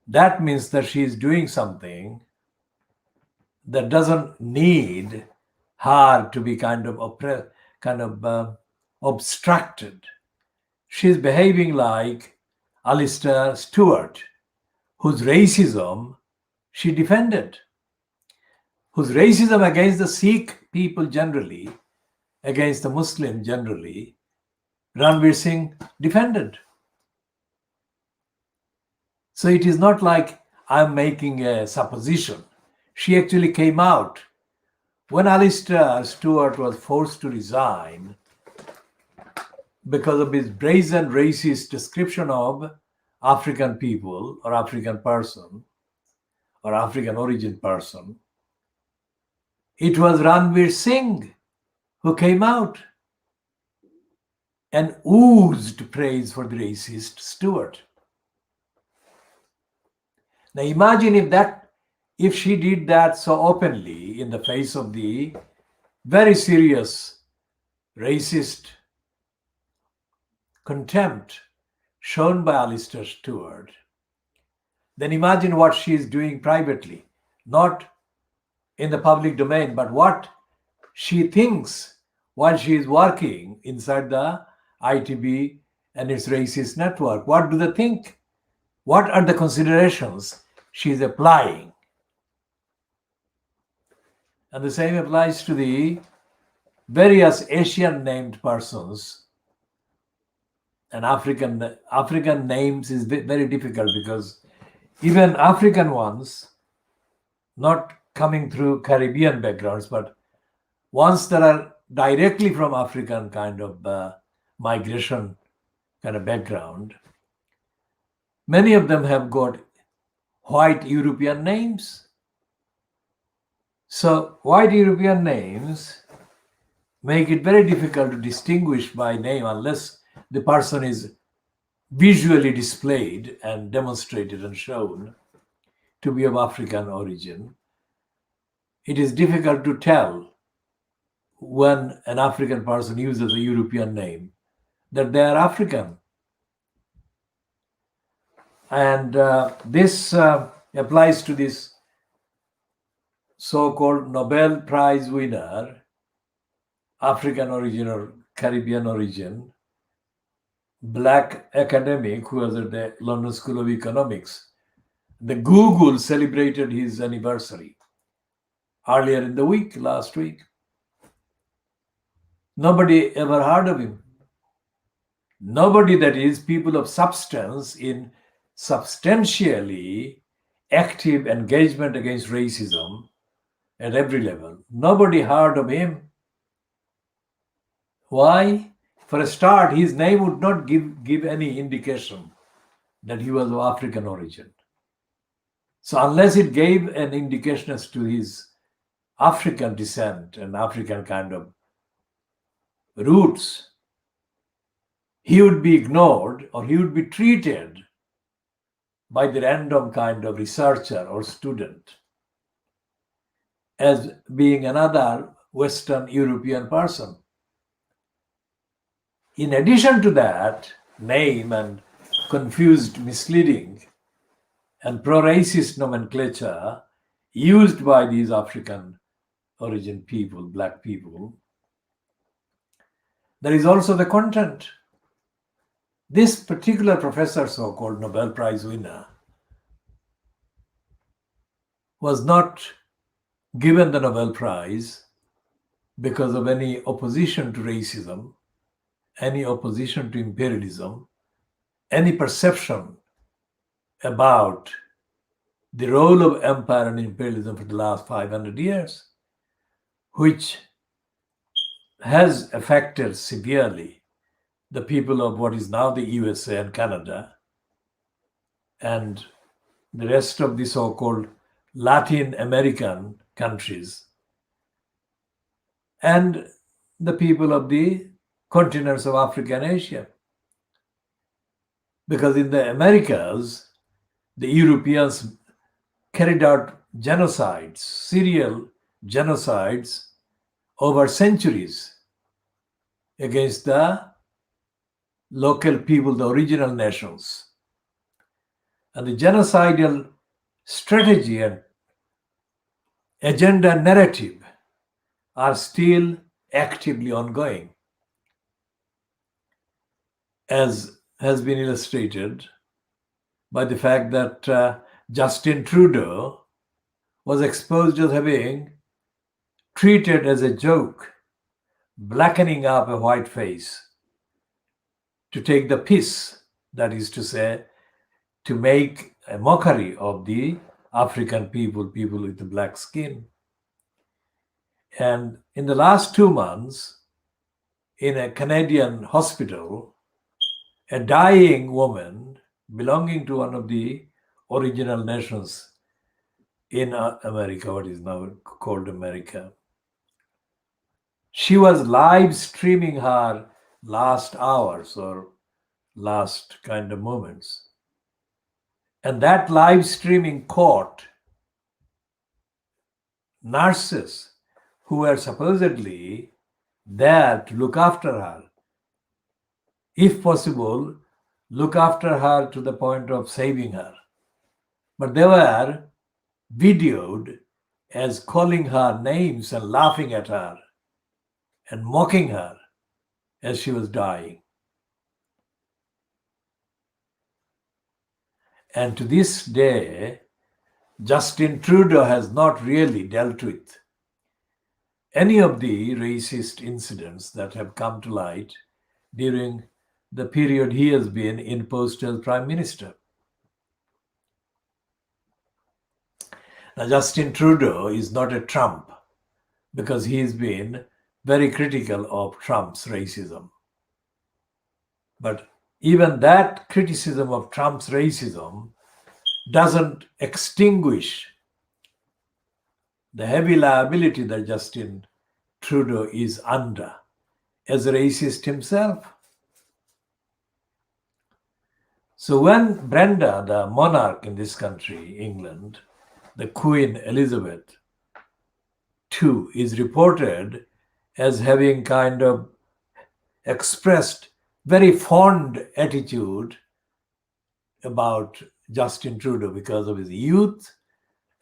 That means that she is doing something that doesn't need her to be kind of obstructed. She's behaving like Alistair Stewart, whose racism she defended, whose racism against the Sikh people generally, against the Muslim generally, Ranbir Singh defended. So it is not like I'm making a supposition. She actually came out. When Alistair Stewart was forced to resign because of his brazen racist description of African people or African person or African origin person, it was Ranbir Singh who came out and oozed praise for the racist Stewart. Now imagine if she did that so openly in the face of the very serious racist contempt shown by Alistair Stewart, then imagine what she is doing privately, not in the public domain, but what she thinks while she is working inside the ITB and its racist network. What do they think? What are the considerations she is applying? And the same applies to the various Asian named persons. And African names is very difficult because even African ones, not coming through Caribbean backgrounds, but ones that are directly from African kind of migration kind of background, many of them have got white European names. So white European names make it very difficult to distinguish by name unless the person is visually displayed and demonstrated and shown to be of African origin. It is difficult to tell when an African person uses a European name that they are African. And this applies to this so-called Nobel Prize winner, African origin or Caribbean origin, black academic who was at the London School of Economics. The Google celebrated his anniversary earlier in the week, last week. Nobody ever heard of him. Nobody, that is, people of substance in substantially active engagement against racism at every level. Nobody heard of him. Why? For a start, his name would not give any indication that he was of African origin. So unless it gave an indication as to his African descent and African kind of roots, he would be ignored or he would be treated by the random kind of researcher or student as being another Western European person. In addition to that, name and confused, misleading, and pro-racist nomenclature used by these African origin people, black people, there is also the content. This particular professor, so-called Nobel Prize winner, was not given the Nobel Prize because of any opposition to racism, any opposition to imperialism, any perception about the role of empire and imperialism for the last 500 years, which has affected severely the people of what is now the USA and Canada and the rest of the so-called Latin American countries and the people of the continents of Africa and Asia. Because in the Americas, the Europeans carried out genocides, serial genocides over centuries against the local people, the original nations. And the genocidal strategy and agenda narrative are still actively ongoing, as has been illustrated by the fact that Justin Trudeau was exposed as having treated as a joke, blackening up a white face to take the piss, that is to say, to make a mockery of the African people, people with the black skin. And in the last 2 months, in a Canadian hospital, a dying woman belonging to one of the original nations in America, what is now called America, she was live streaming her last hours or last kind of moments. And that live streaming caught nurses who were supposedly there to look after her. If possible, look after her to the point of saving her. But they were videoed as calling her names and laughing at her and mocking her as she was dying. And to this day, Justin Trudeau has not really dealt with any of the racist incidents that have come to light during the period he has been in post as Prime Minister. Now, Justin Trudeau is not a Trump because he's been very critical of Trump's racism. But even that criticism of Trump's racism doesn't extinguish the heavy liability that Justin Trudeau is under as a racist himself. So when Brenda, the monarch in this country, England, the Queen Elizabeth II, is reported as having kind of expressed very fond attitude about Justin Trudeau because of his youth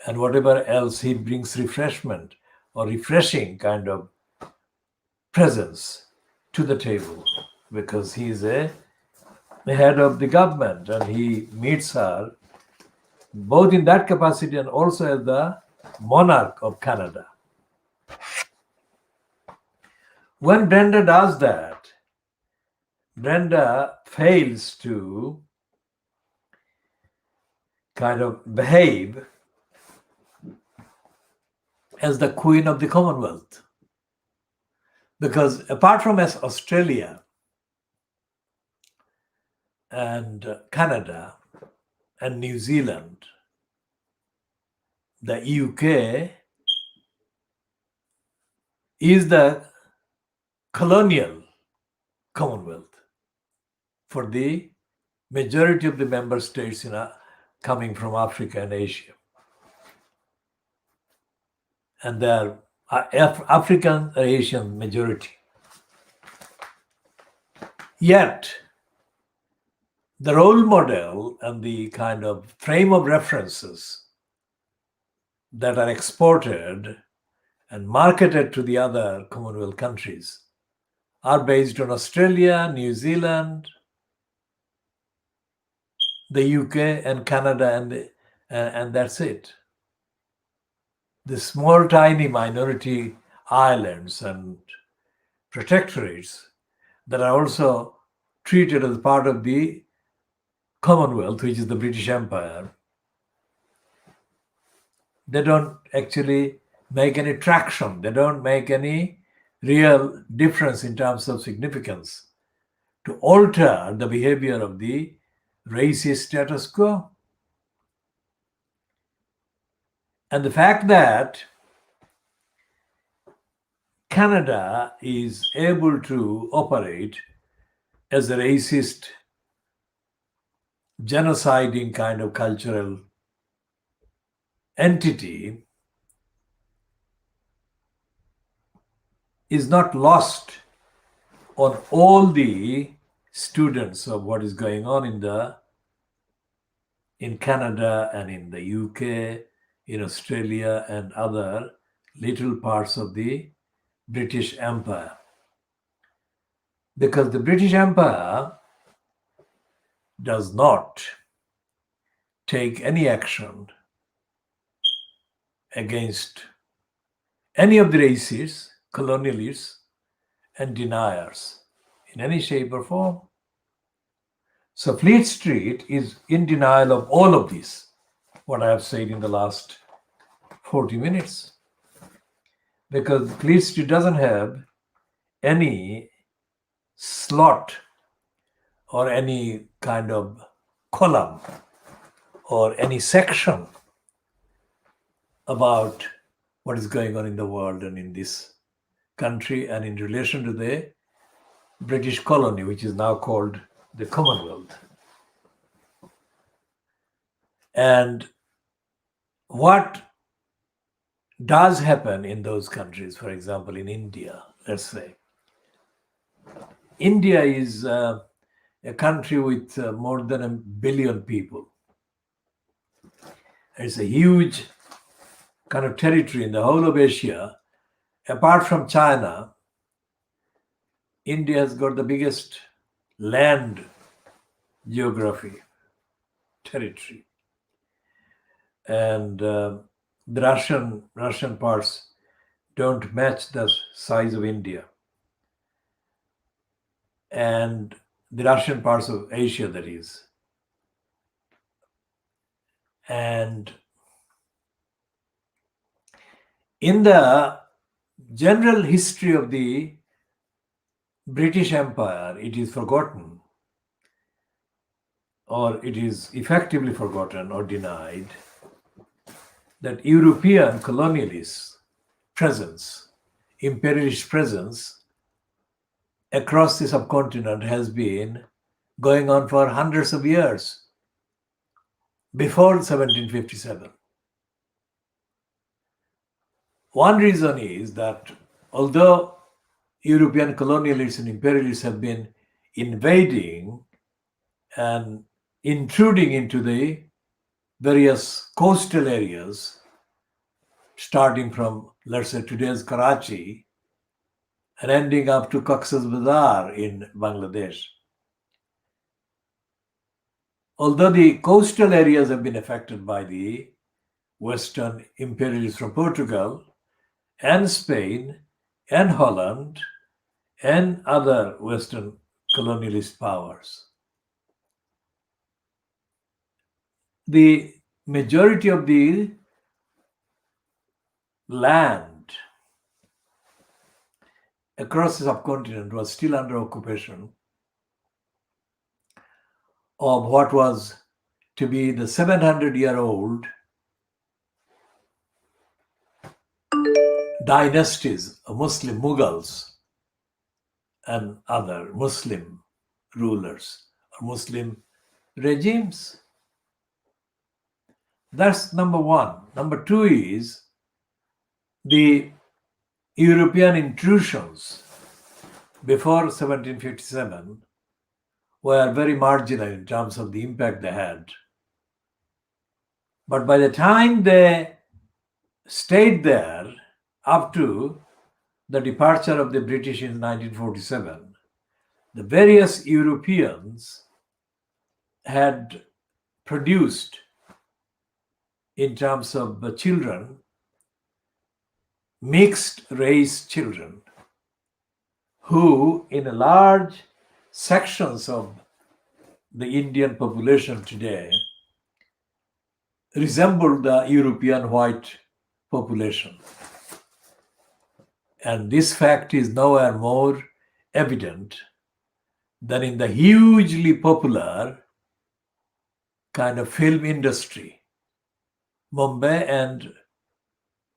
and whatever else he brings refreshment or refreshing kind of presence to the table, because he is the head of the government and he meets her both in that capacity and also as the monarch of Canada. When Brenda does that, Brenda fails to kind of behave as the Queen of the Commonwealth. Because apart from as Australia and Canada and New Zealand, the UK is the colonial Commonwealth for the majority of the member states coming from Africa and Asia. And they are African or Asian majority. Yet, the role model and the kind of frame of references that are exported and marketed to the other Commonwealth countries are based on Australia, New Zealand, the UK and Canada, and that's it. The small, tiny minority islands and protectorates that are also treated as part of the Commonwealth, which is the British Empire, they don't actually make any traction. They don't make any real difference in terms of significance to alter the behavior of the racist status quo. And the fact that Canada is able to operate as a racist, genociding kind of cultural entity is not lost on all the students of what is going on in Canada and in the UK, in Australia and other little parts of the British Empire. Because the British Empire does not take any action against any of the racists, colonialists, and deniers in any shape or form. So Fleet Street is in denial of all of this, what I have said in the last 40 minutes. Because Fleet Street doesn't have any slot or any kind of column or any section about what is going on in the world and in this country and in relation to the British colony, which is now called the Commonwealth. And what does happen in those countries, for example, in India, let's say. India is a country with more than 1 billion people. It's a huge kind of territory in the whole of Asia. Apart from China, India has got the biggest land geography, territory. And the Russian parts don't match the size of India. And the Russian parts of Asia, that is. And in the general history of the British Empire, it is forgotten, or it is effectively forgotten or denied, that European colonialist presence, imperialist presence across the subcontinent has been going on for hundreds of years before 1757. One reason is that although European colonialists and imperialists have been invading and intruding into the various coastal areas, starting from, let's say, today's Karachi and ending up to Cox's Bazar in Bangladesh. Although the coastal areas have been affected by the Western imperialists from Portugal and Spain and Holland and other Western colonialist powers. The majority of the land across the subcontinent was still under occupation of what was to be the 700-year-old dynasties of Muslim Mughals and other Muslim rulers or Muslim regimes. That's number one. Number two is the European intrusions before 1757 were very marginal in terms of the impact they had. But by the time they stayed there up to the departure of the British in 1947, the various Europeans had produced, in terms of the children, mixed race children who, in a large sections of the Indian population today, resembled the European white population. And this fact is nowhere more evident than in the hugely popular kind of film industry, Mumbai and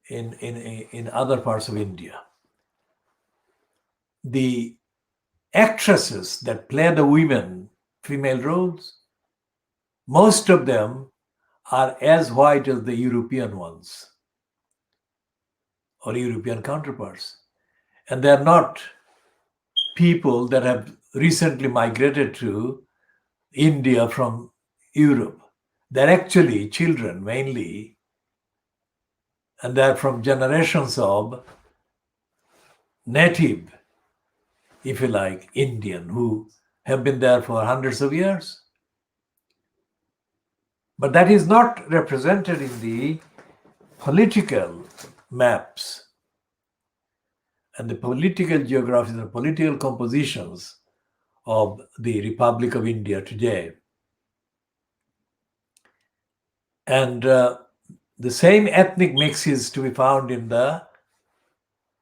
in other parts of India. The actresses that play the female roles, most of them are as white as the European ones or European counterparts. And they're not people that have recently migrated to India from Europe. They're actually children mainly, and they're from generations of native, if you like, Indian who have been there for hundreds of years. But that is not represented in the political maps and the political geographies and political compositions of the Republic of India today. And the same ethnic mix is to be found in the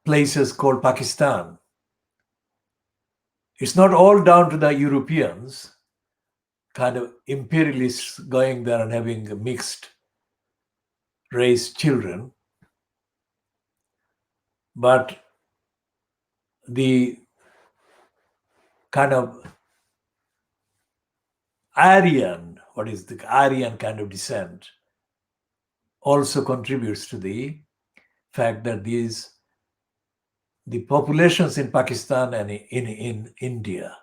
places called Pakistan. It's not all down to the Europeans, kind of imperialists going there and having mixed race children, but the kind of Aryan, what is the Aryan kind of descent, also contributes to the fact that the populations in Pakistan and in India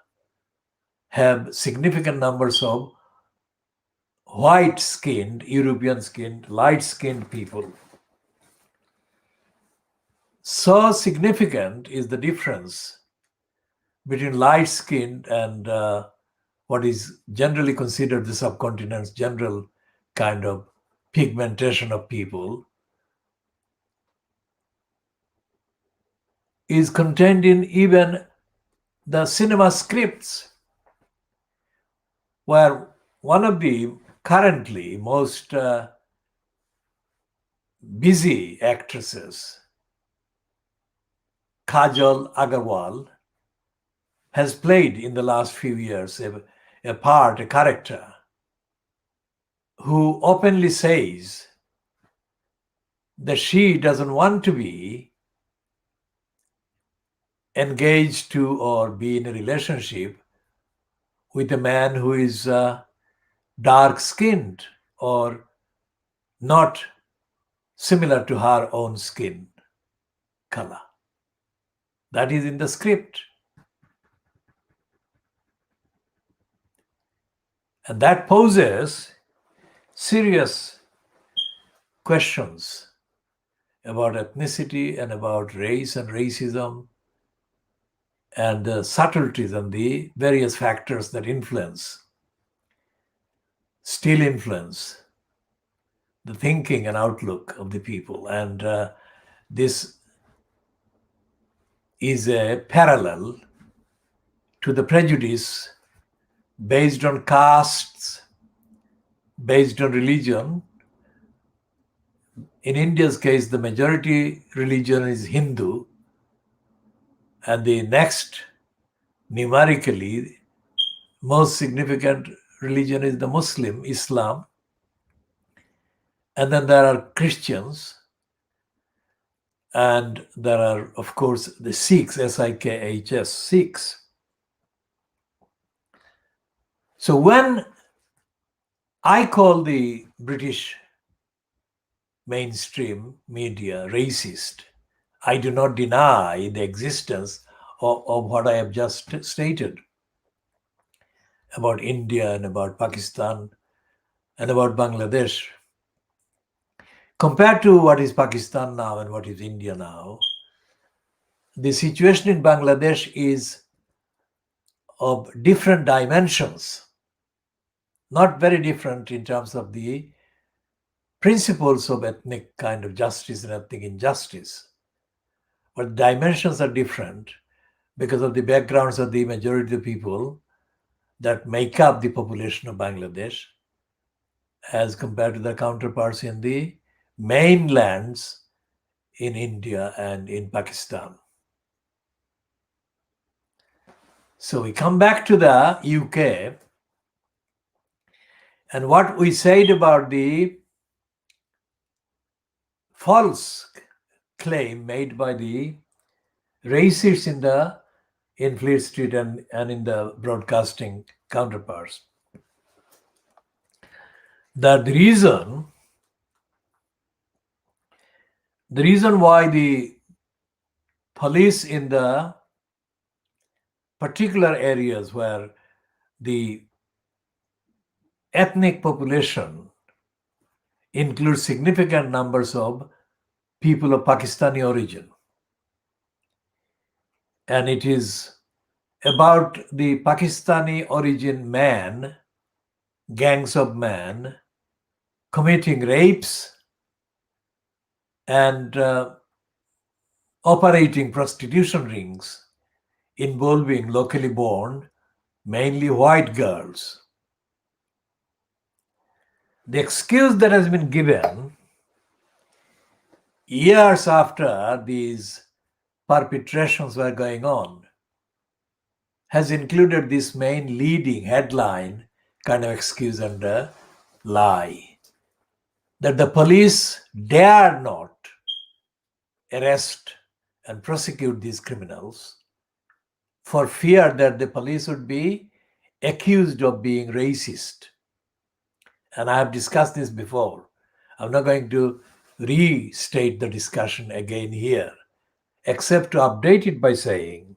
have significant numbers of white-skinned, European-skinned, light-skinned people. So significant is the difference between light-skinned and what is generally considered the subcontinent's general kind of pigmentation of people, is contained in even the cinema scripts, where one of the currently most busy actresses, Kajal Agarwal, has played in the last few years a character who openly says that she doesn't want to be engaged to or be in a relationship with a man who is dark-skinned or not similar to her own skin color. That is in the script. And that poses serious questions about ethnicity and about race and racism and the subtleties and the various factors that still influence the thinking and outlook of the people. And this is a parallel to the prejudice based on castes, based on religion. In India's case, the majority religion is Hindu, and the next, numerically, most significant religion is the Muslim, Islam. And then there are Christians, and there are, of course, the Sikhs, S-I-K-H-S, Sikhs. So when I call the British mainstream media racist, I do not deny the existence of what I have just stated about India and about Pakistan and about Bangladesh. Compared to what is Pakistan now and what is India now, the situation in Bangladesh is of different dimensions, not very different in terms of the principles of ethnic kind of justice and ethnic injustice. But dimensions are different because of the backgrounds of the majority of the people that make up the population of Bangladesh as compared to their counterparts in the mainlands in India and in Pakistan. So we come back to the UK, and what we said about the false claim made by the racists in Fleet Street and in the broadcasting counterparts, that the reason why the police in the particular areas where the ethnic population includes significant numbers of people of Pakistani origin, and it is about the Pakistani origin man, gangs of men, committing rapes and operating prostitution rings involving locally born, mainly white girls. The excuse that has been given years after these perpetrations were going on has included this main leading headline kind of excuse and lie, that the police dare not arrest and prosecute these criminals for fear that the police would be accused of being racist. And I have discussed this before. I'm not going to restate the discussion again here, except to update it by saying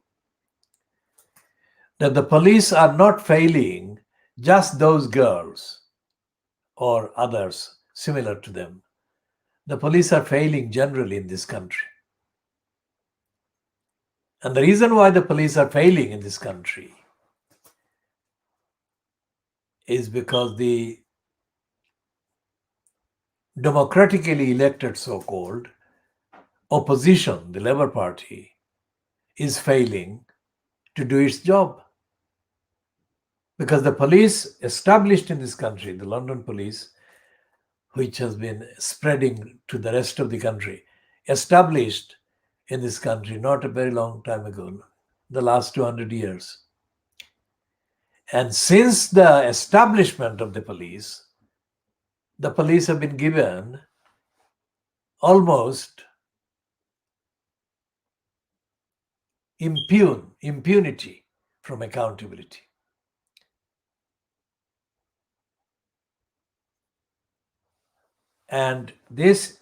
that the police are not failing just those girls or others similar to them. The police are failing generally in this country. And the reason why the police are failing in this country is because the democratically elected so-called opposition, the Labour Party, is failing to do its job. Because the police established in this country, the London police, which has been spreading to the rest of the country, established in this country not a very long time ago, the last 200 years. And since the establishment of the police have been given almost impunity from accountability. And this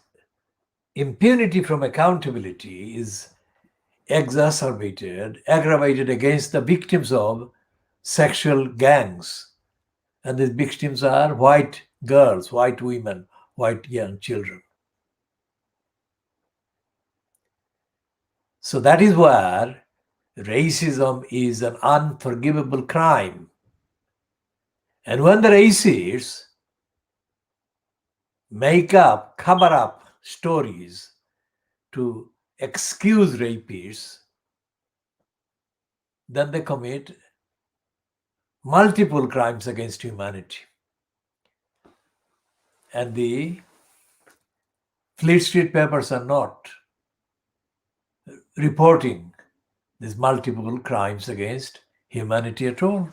impunity from accountability is aggravated against the victims of sexual gangs. And these victims are white girls, white women, white young children. So that is where racism is an unforgivable crime. And when the racists cover up stories to excuse rapists, then they commit multiple crimes against humanity. And the Fleet Street papers are not reporting these multiple crimes against humanity at all.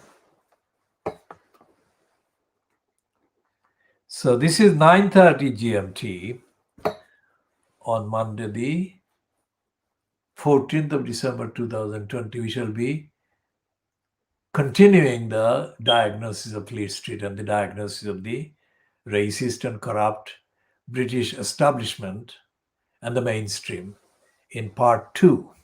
So this is 9:30 GMT on Monday, the 14th of December 2020. We shall be continuing the diagnosis of Fleet Street and the diagnosis of the racist and corrupt British establishment and the mainstream in part 2.